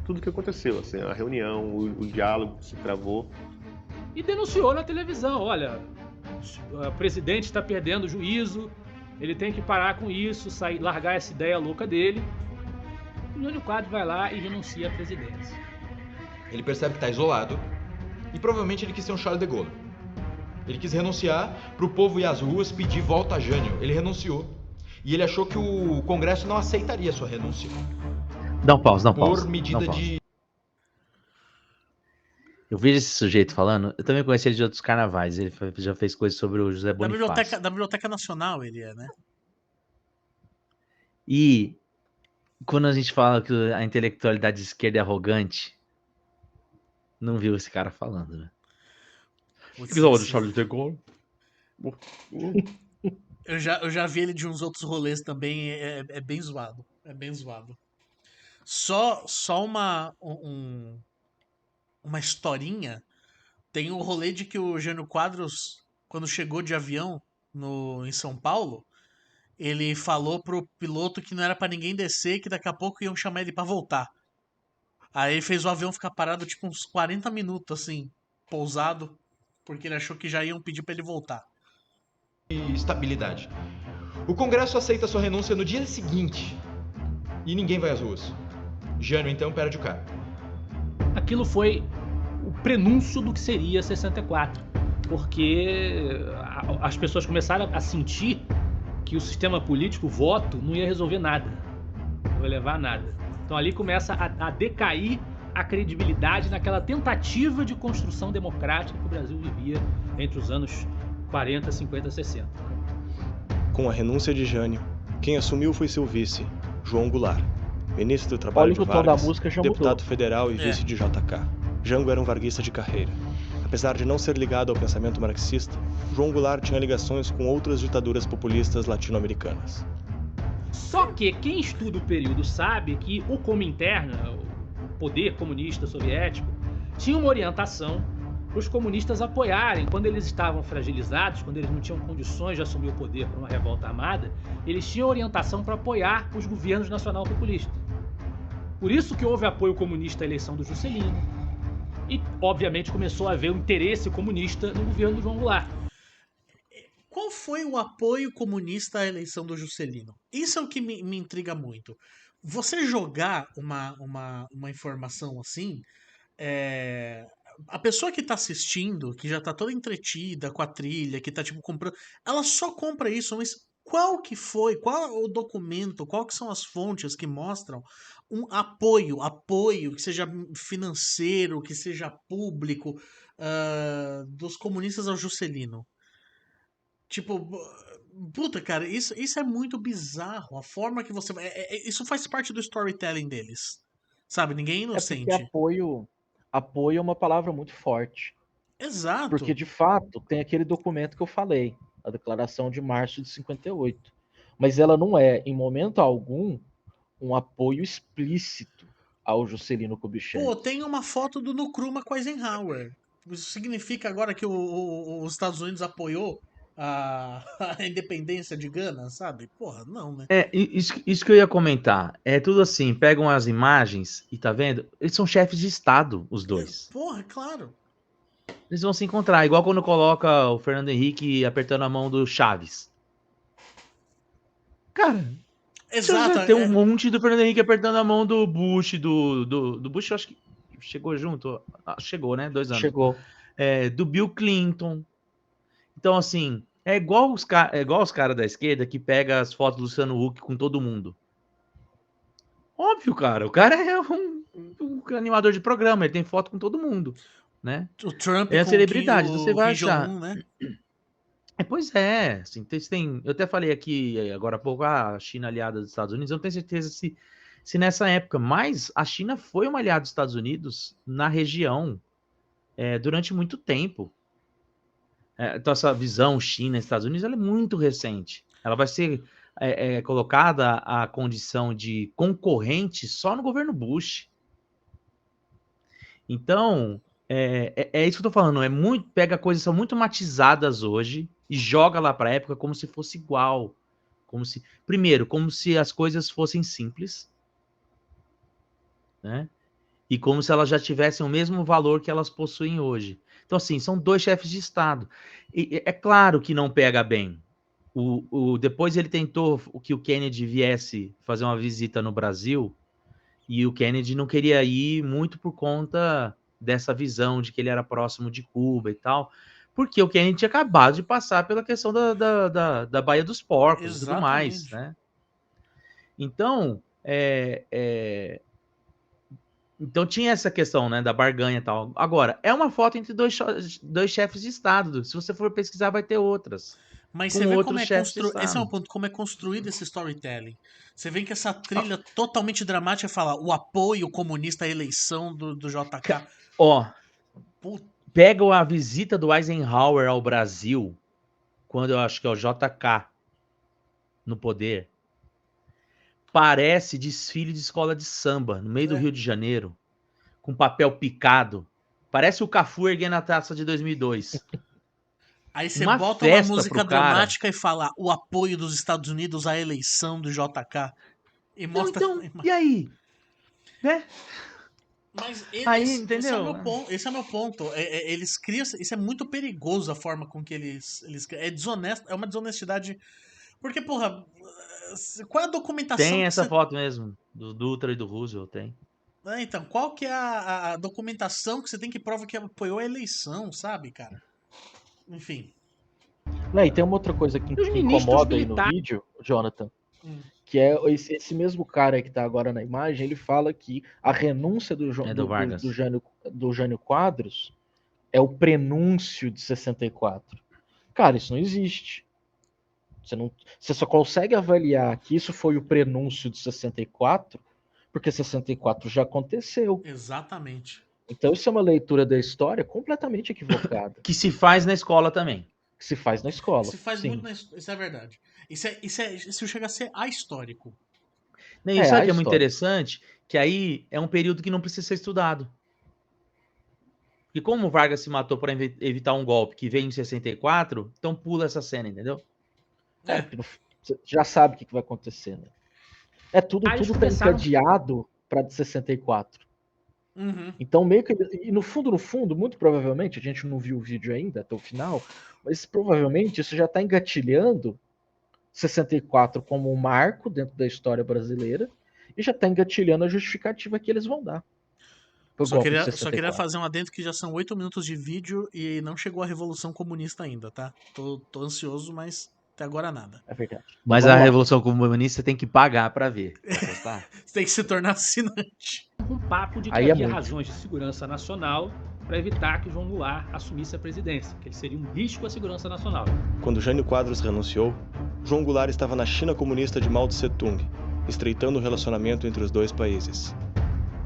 tudo o que aconteceu, assim, a reunião, o diálogo que se travou. E denunciou na televisão, olha, o presidente está perdendo o juízo, ele tem que parar com isso, largar essa ideia louca dele. O Jânio Quadros vai lá e renuncia à presidência. Ele percebe que está isolado e provavelmente ele quis ser um Charles de Gaulle. Ele quis renunciar para o povo ir às ruas pedir volta a Jânio. Ele renunciou. E ele achou que o Congresso não aceitaria sua renúncia. Dá um pause. Por medida de... Eu vejo esse sujeito falando, eu também conheci ele de outros carnavais, ele já fez coisas sobre o José Bonifácio. Da Biblioteca Nacional ele é, né? E quando a gente fala que a intelectualidade de esquerda é arrogante, não viu esse cara falando, né? Eles falam de Charles de Gaulle. Eu já vi ele de uns outros rolês também, é bem zoado. É bem zoado. Só uma historinha. Tem o rolê de que o Jânio Quadros, quando chegou de avião em São Paulo, ele falou pro piloto que não era pra ninguém descer, que daqui a pouco iam chamar ele pra voltar. Aí ele fez o avião ficar parado tipo uns 40 minutos, assim, pousado, porque ele achou que já iam pedir pra ele voltar. E estabilidade. O Congresso aceita sua renúncia no dia seguinte e ninguém vai às ruas. Jânio, então, perde o cargo. Aquilo foi o prenúncio do que seria 64, porque as pessoas começaram a sentir que o sistema político, o voto, não ia resolver nada, não ia levar a nada. Então ali começa a decair a credibilidade naquela tentativa de construção democrática que o Brasil vivia entre os anos 40, 50, 60. Com a renúncia de Jânio, quem assumiu foi seu vice, João Goulart, ministro do Trabalho de Vargas, deputado federal e vice de JK. Jango era um varguista de carreira. Apesar de não ser ligado ao pensamento marxista, João Goulart tinha ligações com outras ditaduras populistas latino-americanas. Só que quem estuda o período sabe que o Comintern, o poder comunista soviético, tinha uma orientação para os comunistas apoiarem. Quando eles estavam fragilizados, quando eles não tinham condições de assumir o poder para uma revolta armada, eles tinham orientação para apoiar os governos nacional-populistas. Por isso que houve apoio comunista à eleição do Juscelino. E, obviamente, começou a haver um interesse comunista no governo do João Goulart. Qual foi o apoio comunista à eleição do Juscelino? Isso é o que me intriga muito. Você jogar uma informação assim, a pessoa que tá assistindo, que já tá toda entretida com a trilha, que tá tipo comprando, ela só compra isso, mas qual o documento, qual que são as fontes que mostram um apoio que seja financeiro, que seja público, dos comunistas ao Juscelino? Tipo, puta, cara, isso é muito bizarro. A forma que você... isso faz parte do storytelling deles. Sabe, ninguém é inocente. É porque apoio é uma palavra muito forte. Exato. Porque, de fato, tem aquele documento que eu falei, a Declaração de Março de 58. Mas ela não é, em momento algum, um apoio explícito ao Juscelino Kubitschek. Pô, tem uma foto do Nkrumah com Eisenhower. Isso significa agora que os Estados Unidos apoiou a independência de Gana, sabe? Porra, não, né? Isso que eu ia comentar. É tudo assim, pegam as imagens e tá vendo? Eles são chefes de Estado, os dois. Porra, claro. Eles vão se encontrar, igual quando coloca o Fernando Henrique apertando a mão do Chaves. Cara, exato. Tem um monte do Fernando Henrique apertando a mão do Bush, do Bush, eu acho que chegou junto. Chegou, né? 2 anos. Chegou. Do Bill Clinton. Então, assim, é igual os caras da esquerda que pega as fotos do Luciano Huck com todo mundo. Óbvio, cara. O cara é um animador de programa, ele tem foto com todo mundo, né? O Trump é a celebridade, você vai achar. né? Pois é, assim, eu até falei aqui agora há pouco, a China aliada dos Estados Unidos, eu não tenho certeza se nessa época, mas a China foi uma aliada dos Estados Unidos na região durante muito tempo. Então essa visão China e Estados Unidos ela é muito recente. Ela vai ser colocada à condição de concorrente só no governo Bush. Então, é isso que eu tô falando, pega coisas que são muito matizadas hoje e joga lá para a época como se fosse igual. Primeiro, como se as coisas fossem simples, né? E como se elas já tivessem o mesmo valor que elas possuem hoje. Então, assim, são 2 chefes de Estado. E é claro que não pega bem. Depois ele tentou que o Kennedy viesse fazer uma visita no Brasil, e o Kennedy não queria ir muito por conta dessa visão de que ele era próximo de Cuba e tal, porque o Kennedy tinha acabado de passar pela questão da Baía dos Porcos. Exatamente. E tudo mais, né? Então, então tinha essa questão, né, da barganha e tal. Agora, é uma foto entre dois chefes de Estado. Se você for pesquisar, vai ter outras. Mas você vê como esse é um ponto, como é construído esse storytelling. Você vê que essa trilha totalmente dramática fala o apoio comunista à eleição do JK. Pega a visita do Eisenhower ao Brasil quando eu acho que é o JK no poder, parece desfile de escola de samba, no meio do Rio de Janeiro, com papel picado. Parece o Cafu erguendo a taça de 2002. Aí você bota uma música dramática e fala o apoio dos Estados Unidos à eleição do JK. E mostra... Então, e aí? Né? Mas aí, entendeu? Esse é o meu ponto. Eles criam... Isso é muito perigoso a forma com que eles é desonesto. É uma desonestidade... Porque, porra... Qual é a documentação... Tem essa foto mesmo. Do Dutra e do Roosevelt, tem. Então, qual que é a documentação que você tem que prova que apoiou a eleição, sabe, cara? Enfim. E tem uma outra coisa que incomoda aí no vídeo, Jonathan, que é esse mesmo cara que tá agora na imagem, ele fala que a renúncia do Jânio Quadros é o prenúncio de 64. Cara, isso não existe. Você só consegue avaliar que isso foi o prenúncio de 64 porque 64 já aconteceu. Exatamente. Então isso é uma leitura da história completamente equivocada. Que se faz na escola também. Que se faz na escola. Se faz muito na escola. Isso é verdade. Isso chega a ser ahistórico. E sabe o que é muito interessante? Que aí é um período que não precisa ser estudado. E como o Vargas se matou para evitar um golpe que veio em 64, então pula essa cena, entendeu? Você já sabe o que vai acontecer, né? Tudo tá encadeado para 64. Uhum. Então, meio que. E no fundo, muito provavelmente, a gente não viu o vídeo ainda até o final, mas provavelmente isso já está engatilhando 64 como um marco dentro da história brasileira e já está engatilhando a justificativa que eles vão dar. Só queria fazer um adendo que já são 8 minutos de vídeo e não chegou a Revolução Comunista ainda, tá? Tô ansioso, mas até agora nada. É verdade. Mas a Revolução Comunista tem que pagar pra ver. Você tem que se tornar assinante. Um papo de que havia razões de segurança nacional para evitar que João Goulart assumisse a presidência, que ele seria um risco à segurança nacional. Quando Jânio Quadros renunciou, João Goulart estava na China comunista de Mao Tse-tung, estreitando o relacionamento entre os dois países.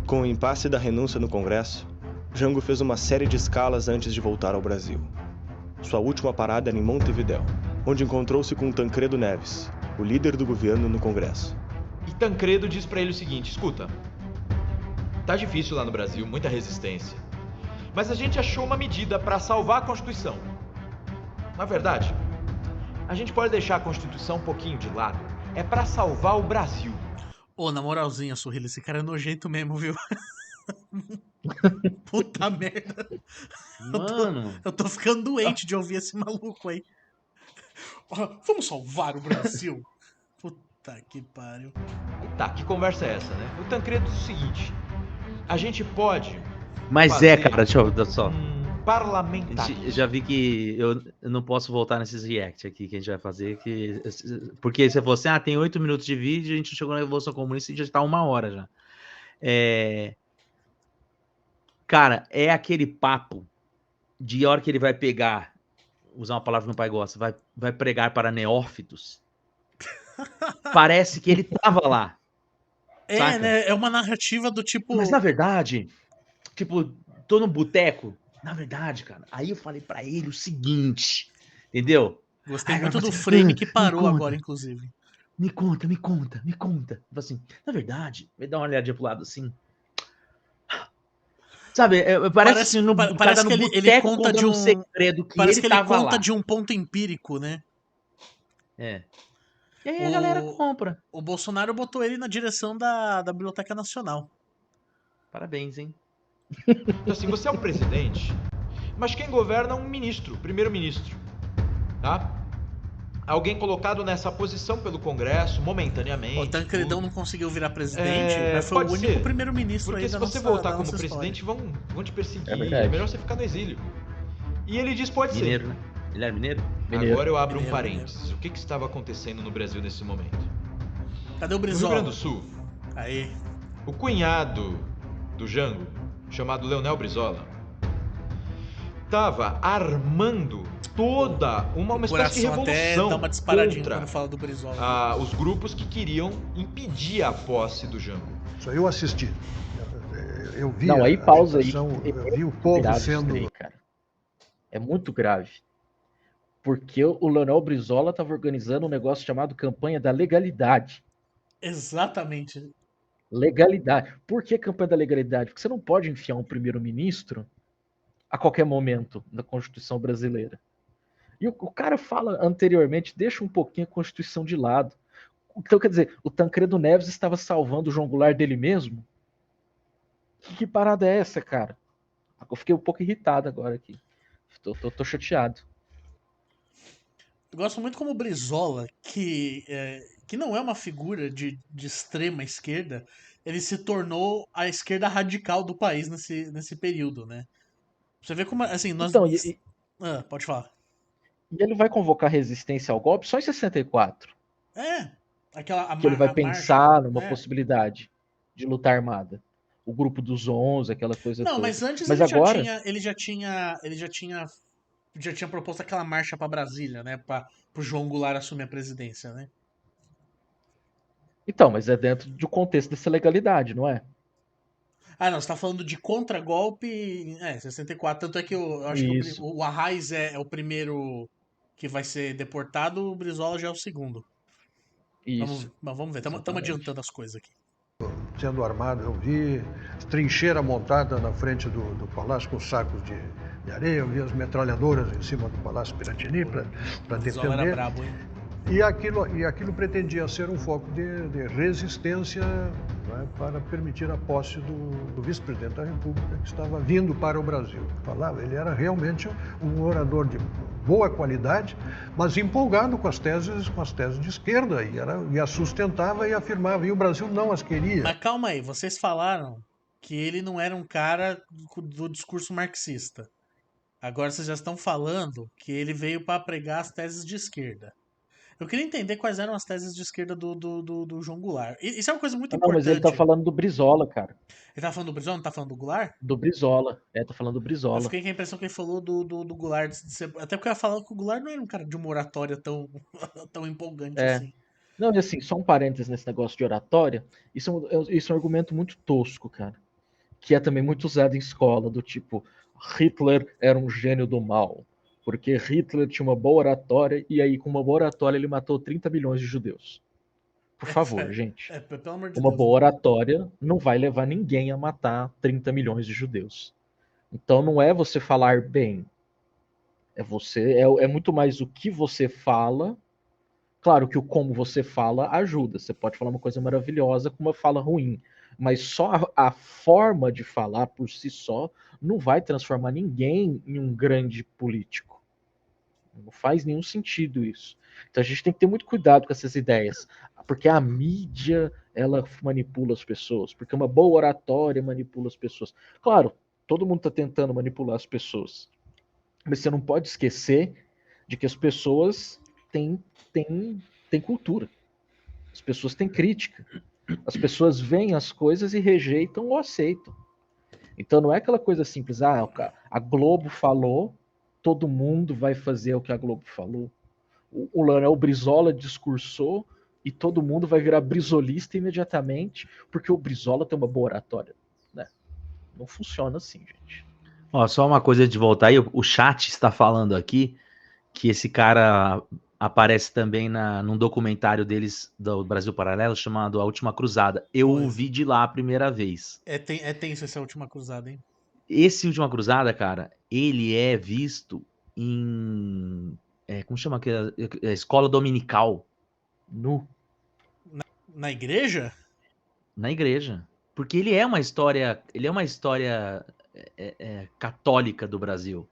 Com o impasse da renúncia no Congresso, Jango fez uma série de escalas antes de voltar ao Brasil. Sua última parada era em Montevidéu, onde encontrou-se com Tancredo Neves, o líder do governo no Congresso. E Tancredo diz pra ele o seguinte: escuta, tá difícil lá no Brasil, muita resistência, mas a gente achou uma medida para salvar a Constituição. Na verdade, a gente pode deixar a Constituição um pouquinho de lado, é para salvar o Brasil. Na moralzinha, Sorrilha, esse cara é nojento mesmo, viu? Puta merda. Mano. Eu tô ficando doente de ouvir esse maluco aí. Vamos salvar o Brasil? Puta que pariu. Tá, que conversa é essa, né? O Tancredo diz o seguinte: a gente pode. Mas cara, deixa eu dar só. Parlamentar. Já vi que eu não posso voltar nesses react aqui que a gente vai fazer, porque se você tem 8 minutos de vídeo, a gente chegou na Revolução Comunista e já está 1 hora já. Cara, é aquele papo de hora que ele vai pegar, usar uma palavra que meu pai gosta, vai pregar para neófitos. Parece que ele tava lá. Saca? Né? É uma narrativa do tipo... Mas na verdade, tipo, tô no boteco. Na verdade, cara, aí eu falei pra ele o seguinte, entendeu? Gostei muito do frame que parou agora, inclusive. Me conta. Assim, na verdade, vai dar uma olhadinha pro lado assim. Sabe, parece que ele conta de um segredo que parece ele que ele tava conta lá. de um ponto empírico, né? E aí a galera compra. O Bolsonaro botou ele na direção da Biblioteca Nacional. Parabéns, hein? Então, assim, você é um presidente, mas quem governa é um ministro, primeiro-ministro, tá? Alguém colocado nessa posição pelo Congresso, momentaneamente. O Tancredão não conseguiu virar presidente, mas foi o único primeiro-ministro aí da nossa história. Porque se você voltar como presidente, vão te perseguir, é melhor você ficar no exílio. E ele diz, pode mineiro, ser. Né? Ele era mineiro? Agora eu abro um parênteses. O que estava acontecendo no Brasil nesse momento? Cadê o Brizola? No Rio Grande do Sul. Aí. O cunhado do Jango, chamado Leonel Brizola, estava armando toda uma espécie de revolução dá uma disparadinha quando fala do Brizola. Os grupos que queriam impedir a posse do Jango. Isso aí eu assisti. Eu vi. Não, aí pausa aí. Eu vi o povo sendo. Cara. É muito grave. Porque o Leonel Brizola estava organizando um negócio chamado Campanha da Legalidade. Exatamente. Legalidade. Por que campanha da legalidade? Porque você não pode enfiar um primeiro-ministro a qualquer momento na Constituição brasileira. E o cara fala anteriormente, deixa um pouquinho a Constituição de lado. Então, quer dizer, o Tancredo Neves estava salvando o João Goulart dele mesmo? Que parada é essa, cara? Eu fiquei um pouco irritado agora aqui. Tô chateado. Eu gosto muito como o Brizola, que não é uma figura de extrema esquerda, ele se tornou a esquerda radical do país nesse período, né? Você vê como, assim, nós... Então, pode falar. E ele vai convocar resistência ao golpe só em 64. Que ele vai pensar numa possibilidade de luta armada. O grupo dos 11, aquela coisa toda. Não, mas antes ele já tinha proposto aquela marcha para Brasília, né? Para o João Goulart assumir a presidência, né? Então, mas é dentro do contexto dessa legalidade, não é? Ah, não, você tá falando de contragolpe 64. Tanto é que eu acho que o Arraes é o primeiro que vai ser deportado, o Brizola já é o segundo. Isso. Vamos ver, estamos adiantando as coisas aqui. Sendo armado, eu vi trincheira montada na frente do palácio com sacos de areia, eu vi as metralhadoras em cima do Palácio Piratini para defender. Era brabo, hein? E aquilo pretendia ser um foco de resistência, né, para permitir a posse do vice-presidente da República, que estava vindo para o Brasil. Ele era realmente um orador de boa qualidade, mas empolgado com as teses de esquerda, e as sustentava e afirmava, e o Brasil não as queria. Mas calma aí, vocês falaram que ele não era um cara do discurso marxista. Agora vocês já estão falando que ele veio para pregar as teses de esquerda. Eu queria entender quais eram as teses de esquerda do João Goulart. Isso é uma coisa muito importante. Mas ele tá falando do Brizola, cara. Ele tá falando do Brizola, não tá falando do Goulart? Do Brizola. Tá falando do Brizola. Eu fiquei com a impressão que ele falou do Goulart. Até porque eu ia falar que o Goulart não era um cara de uma oratória tão empolgante assim. Não, e assim, só um parênteses nesse negócio de oratória. Isso é um argumento muito tosco, cara. Que é também muito usado em escola, do tipo, Hitler era um gênio do mal. Porque Hitler tinha uma boa oratória e aí com uma boa oratória ele matou 30 milhões de judeus. Por favor, gente. Pelo amor de uma Deus, boa oratória não vai levar ninguém a matar 30 milhões de judeus. Então não é você falar bem. É muito mais o que você fala. Claro que o como você fala ajuda. Você pode falar uma coisa maravilhosa com uma fala ruim. Mas só a forma de falar por si só não vai transformar ninguém em um grande político. Não faz nenhum sentido isso. Então a gente tem que ter muito cuidado com essas ideias. Porque a mídia, ela manipula as pessoas. Porque uma boa oratória manipula as pessoas. Claro, todo mundo está tentando manipular as pessoas. Mas você não pode esquecer de que as pessoas têm cultura. As pessoas têm crítica. As pessoas veem as coisas e rejeitam ou aceitam. Então não é aquela coisa simples, a Globo falou, todo mundo vai fazer o que a Globo falou. O Leonel Brizola discursou e todo mundo vai virar brizolista imediatamente, porque o Brizola tem uma boa oratória. Né? Não funciona assim, gente. Ó, só uma coisa de voltar aí, o chat está falando aqui que esse cara aparece também num documentário deles do Brasil Paralelo chamado A Última Cruzada. Eu vi de lá a primeira vez. É tenso essa Última Cruzada, hein? Esse Última Cruzada, cara, ele é visto em... como chama aquela? Escola dominical. Na igreja? Na igreja. Porque ele é uma história católica do Brasil.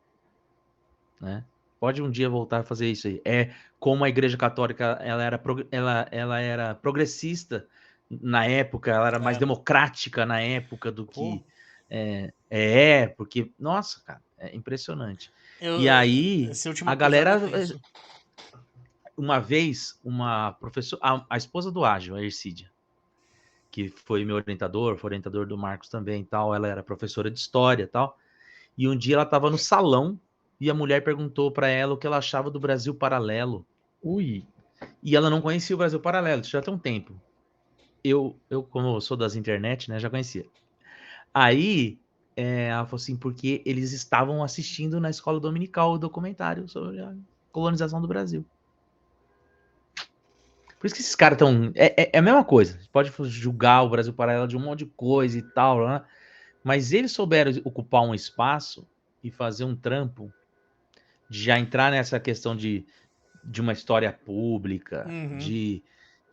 Né? Pode um dia voltar a fazer isso aí. Como a Igreja Católica ela era progressista na época, ela era mais democrática na época do que porque, nossa, cara, é impressionante. E aí, a galera... Uma vez, uma professora... A esposa do Ágil, a Ercídia, que foi meu orientador, foi orientador do Marcos também e tal, ela era professora de história e tal, e um dia ela estava no salão e a mulher perguntou para ela o que ela achava do Brasil Paralelo. Ui! E ela não conhecia o Brasil Paralelo, isso já tem um tempo. Eu como eu sou das internet, né, já conhecia. Aí, ela falou assim, porque eles estavam assistindo na escola dominical o documentário sobre colonização do Brasil. Por isso que esses caras estão... É a mesma coisa. Você pode julgar o Brasil Paralelo de um monte de coisa e tal, né? Mas eles souberam ocupar um espaço e fazer um trampo de já entrar nessa questão de uma história pública, de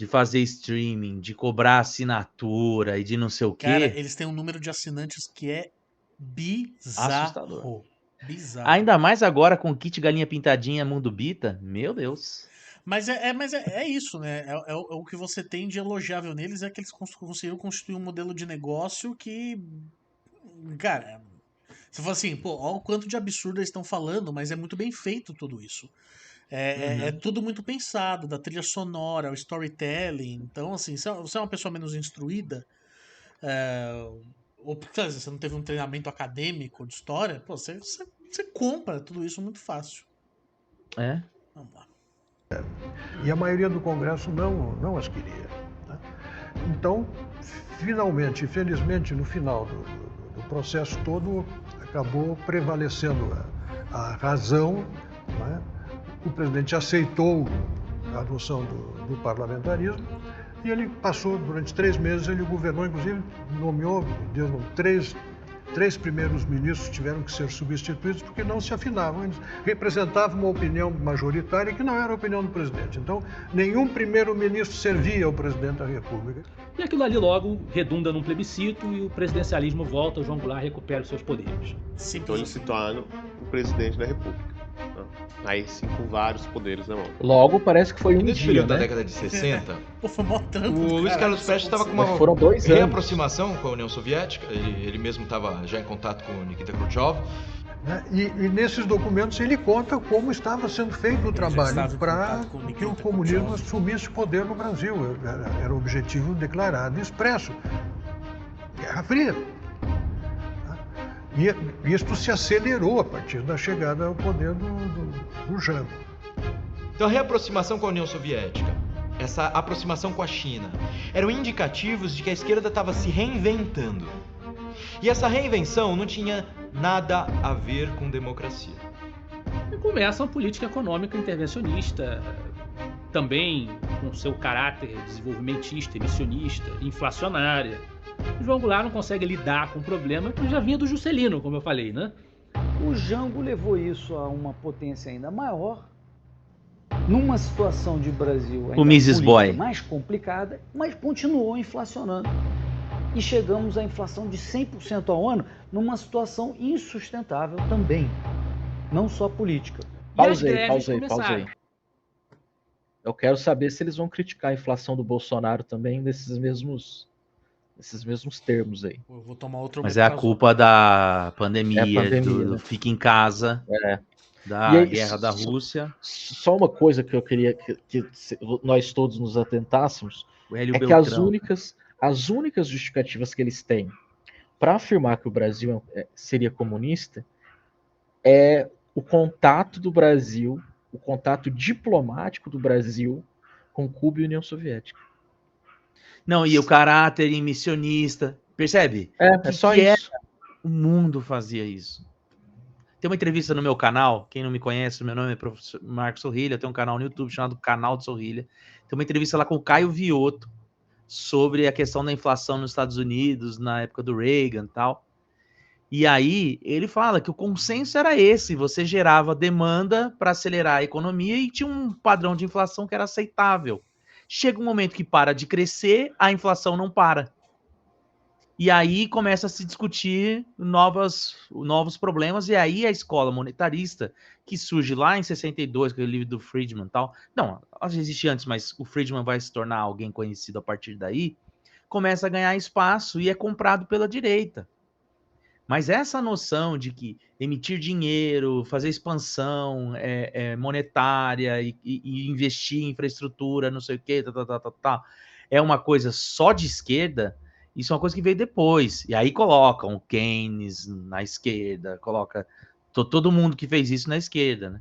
fazer streaming, de cobrar assinatura e de não sei o quê. Cara, eles têm um número de assinantes que é bizarro. Assustador. Bizarro. Ainda mais agora com o kit Galinha Pintadinha Mundo Bita. Meu Deus. Mas é isso, né? É o que você tem de elogiável neles, é que eles conseguiram constituir um modelo de negócio que... Cara, você fala assim, pô, olha o quanto de absurdo eles estão falando, mas é muito bem feito tudo isso. É tudo muito pensado, da trilha sonora, o storytelling. Então, assim, se você é uma pessoa menos instruída, ou porque você não teve um treinamento acadêmico de história, pô, você compra tudo isso muito fácil. Vamos lá. E a maioria do Congresso não as queria. Né? Então, finalmente, infelizmente, no final do processo todo, acabou prevalecendo a razão. Né? O presidente aceitou a adoção do parlamentarismo e ele passou, durante 3 meses, ele governou, inclusive nomeou, três primeiros ministros tiveram que ser substituídos porque não se afinavam. Eles representavam uma opinião majoritária que não era a opinião do presidente. Então, nenhum primeiro-ministro servia ao presidente da República. E aquilo ali logo redunda num plebiscito e o presidencialismo volta, o João Goulart recupera os seus poderes. Então ele se torna o presidente da República. Aí sim, com vários poderes na mão. Logo, parece que foi um nesse dia, período né? da década de 60, Pô, foi mó trampo, o Luiz Carlos Prestes estava com uma foram 2 anos. reaproximação com a União Soviética. Ele mesmo estava já em contato com o Nikita Khrushchev. E nesses documentos ele conta como estava sendo feito o trabalho para que o comunismo assumisse o poder no Brasil. Era o objetivo declarado e expresso. Guerra Fria. E isto se acelerou a partir da chegada ao poder do Jango. Então a reaproximação com a União Soviética, essa aproximação com a China, eram indicativos de que a esquerda estava se reinventando. E essa reinvenção não tinha nada a ver com democracia. E começa uma política econômica intervencionista, também com seu caráter desenvolvimentista, emissionista, inflacionária. O João Goulart não consegue lidar com o problema que já vinha do Juscelino, como eu falei, né? O Jango levou isso a uma potência ainda maior, numa situação de Brasil ainda mais complicada, mas continuou inflacionando. E chegamos à inflação de 100% ao ano, numa situação insustentável também, não só política. Pausei. Eu quero saber se eles vão criticar a inflação do Bolsonaro também nesses mesmos termos aí. Eu vou tomar outro. Mas é a culpa da pandemia, do né? fica em casa, da aí, guerra da Rússia. Só uma coisa que eu queria que nós todos nos atentássemos é que as únicas justificativas que eles têm para afirmar que o Brasil seria comunista é o contato do Brasil, o contato diplomático do Brasil com Cuba e União Soviética. Não, e o caráter emissionista, percebe? É só isso. O mundo fazia isso. Tem uma entrevista no meu canal, quem não me conhece, meu nome é professor Marcos Sorrilha, eu tenho um canal no YouTube chamado Canal de Sorrilha. Tem uma entrevista lá com o Caio Viotto sobre a questão da inflação nos Estados Unidos, na época do Reagan e tal. E aí ele fala que o consenso era esse, você gerava demanda para acelerar a economia e tinha um padrão de inflação que era aceitável. Chega um momento que para de crescer, a inflação não para. E aí começa a se discutir novos problemas, e aí a escola monetarista, que surge lá em 62, com o livro do Friedman e tal, não, ela já existia antes, mas o Friedman vai se tornar alguém conhecido a partir daí, começa a ganhar espaço e é comprado pela direita. Mas essa noção de que emitir dinheiro, fazer expansão monetária e investir em infraestrutura, não sei o quê, é uma coisa só de esquerda, isso é uma coisa que veio depois. E aí colocam o Keynes na esquerda, coloca todo mundo que fez isso na esquerda, né?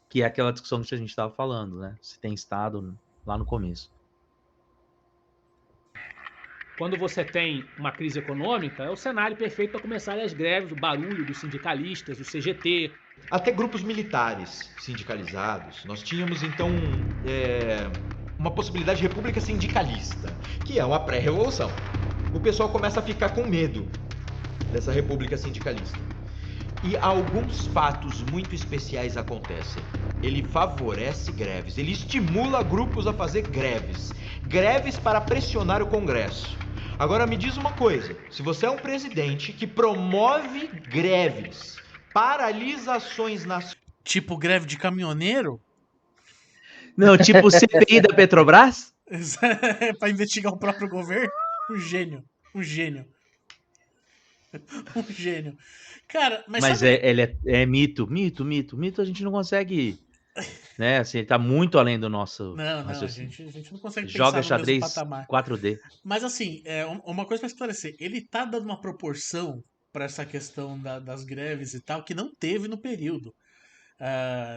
Que é aquela discussão que a gente estava falando, né? Se tem Estado lá no começo. quando você tem uma crise econômica, é o cenário perfeito para começar as greves, o barulho dos sindicalistas, do CGT. Até grupos militares sindicalizados. Nós tínhamos, então, uma possibilidade de república sindicalista, que é uma pré-revolução. O pessoal começa a ficar com medo dessa república sindicalista. E alguns fatos muito especiais acontecem. Ele favorece greves, ele estimula grupos a fazer greves. Greves para pressionar o Congresso. Agora me diz uma coisa, se você é um presidente que promove greves, paralisações nas... Tipo greve de caminhoneiro? Não, tipo CPI da Petrobras? Para investigar o próprio governo? Um gênio. Cara, mas ele é mito. Mito a gente não consegue, né? Assim, ele tá muito além do nosso raciocínio. A gente não consegue pensar Joga no xadrez mesmo patamar. 4D. Mas assim, uma coisa para esclarecer, ele tá dando uma proporção para essa questão das greves e tal que não teve no período.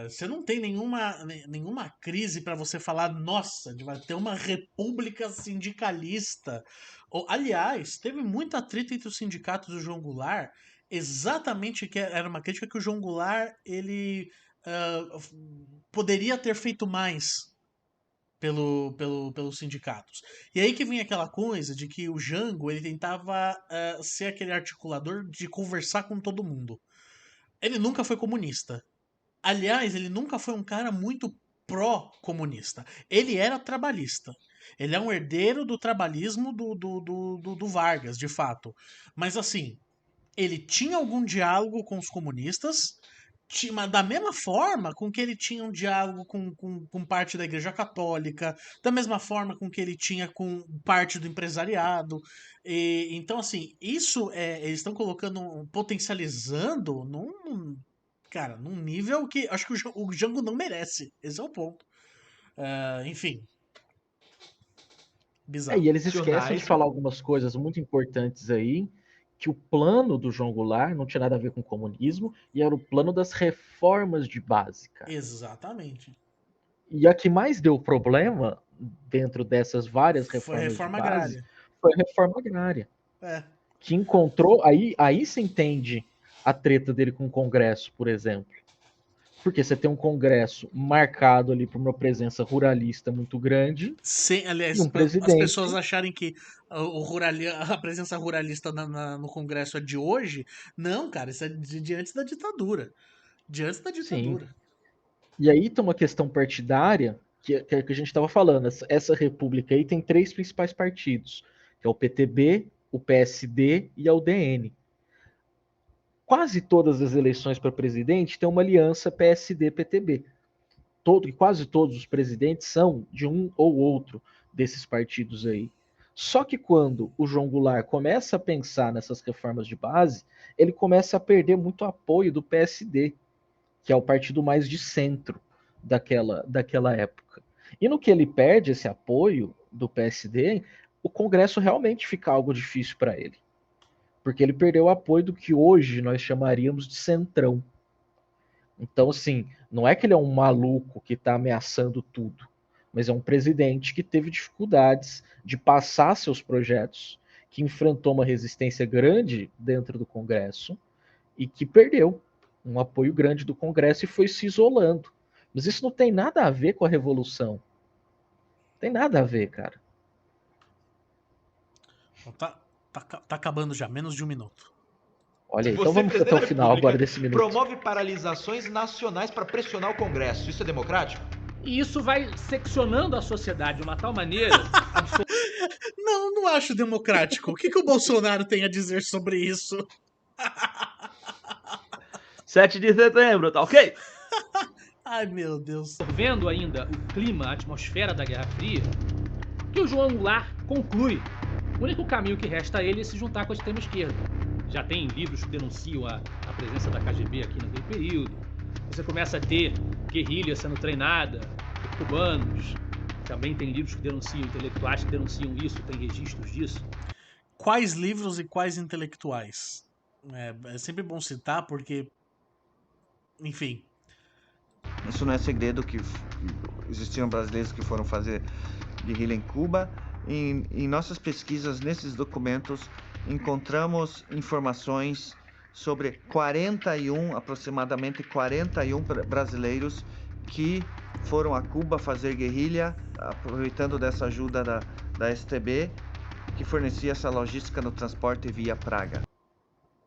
Você não tem nenhuma crise para você falar, nossa, vai ter uma república sindicalista. Aliás, teve muita treta entre os sindicatos do João Goulart, exatamente que era uma crítica que o João Goulart ele poderia ter feito mais pelos sindicatos. E aí que vem aquela coisa de que o Jango ele tentava ser aquele articulador de conversar com todo mundo. Ele nunca foi comunista. Aliás, ele nunca foi um cara muito pró-comunista. Ele era trabalhista. Ele é um herdeiro do trabalhismo do Vargas, de fato. Mas assim, ele tinha algum diálogo com os comunistas, da mesma forma com que ele tinha um diálogo com parte da Igreja Católica, da mesma forma com que ele tinha com parte do empresariado. Então, assim, isso eles estão colocando, potencializando num nível que acho que o Jango não merece. Esse é o ponto. Enfim. Bizarro. E eles esquecem de falar algumas coisas muito importantes aí, que o plano do João Goulart não tinha nada a ver com o comunismo, e era o plano das reformas de base, cara. Exatamente. E a que mais deu problema, dentro dessas várias reformas de base, foi a reforma agrária. Que encontrou, aí se entende a treta dele com o Congresso, por exemplo. Porque você tem um Congresso marcado ali por uma presença ruralista muito grande. Sim, aliás, e um presidente... as pessoas acharem que a presença ruralista no Congresso é de hoje. Não, cara, isso é de antes da ditadura. Sim. E aí tem uma questão partidária que a gente estava falando. Essa república aí tem 3 principais partidos, que é o PTB, o PSD e a UDN. Quase todas as eleições para presidente tem uma aliança PSD-PTB. Quase todos os presidentes são de um ou outro desses partidos aí. Só que quando o João Goulart começa a pensar nessas reformas de base, ele começa a perder muito apoio do PSD, que é o partido mais de centro daquela época. E no que ele perde esse apoio do PSD, o Congresso realmente fica algo difícil para ele. Porque ele perdeu o apoio do que hoje nós chamaríamos de centrão. Então, assim, não é que ele é um maluco que está ameaçando tudo, mas é um presidente que teve dificuldades de passar seus projetos, que enfrentou uma resistência grande dentro do Congresso e que perdeu um apoio grande do Congresso e foi se isolando. Mas isso não tem nada a ver com a Revolução. Não tem nada a ver, cara. Tá acabando já, menos de 1 minuto. Olha aí, então vamos até o final agora desse minuto. Promove paralisações nacionais para pressionar o Congresso. Isso é democrático? E isso vai seccionando a sociedade de uma tal maneira... Não acho democrático. O que o Bolsonaro tem a dizer sobre isso? 7 de setembro, tá ok? Ai, meu Deus. Vendo ainda o clima, a atmosfera da Guerra Fria, que o João Goulart conclui. O único caminho que resta a ele é se juntar com a extrema-esquerda. Já tem livros que denunciam a presença da KGB aqui naquele período. Você começa a ter guerrilha sendo treinada por cubanos. Também tem livros que denunciam, intelectuais que denunciam isso, tem registros disso. Quais livros e quais intelectuais? É sempre bom citar, porque... Enfim. Isso não é segredo que existiram brasileiros que foram fazer guerrilha em Cuba. em nossas pesquisas, nesses documentos, encontramos informações sobre aproximadamente 41 brasileiros que foram a Cuba fazer guerrilha, aproveitando dessa ajuda da STB, que fornecia essa logística no transporte via Praga.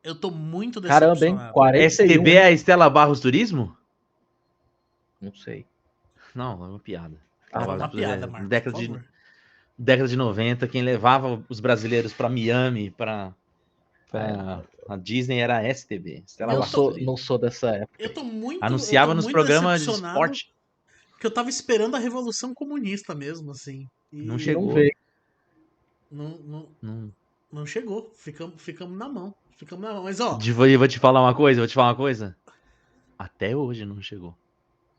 Eu tô muito decepcionado. Caramba, hein? 41. STB é a Estela Barros Turismo? Não sei. Não, é uma piada. É uma piada, Marcos, década de 90, quem levava os brasileiros para Miami, para a Disney era a STB. Não sou dessa época. Eu tô muito Anunciava nos programas de esporte. Porque eu tava esperando a Revolução Comunista mesmo, assim. E não chegou. Não veio. Não chegou. Ficamos na mão. Mas, ó... Vou te falar uma coisa. Até hoje não chegou.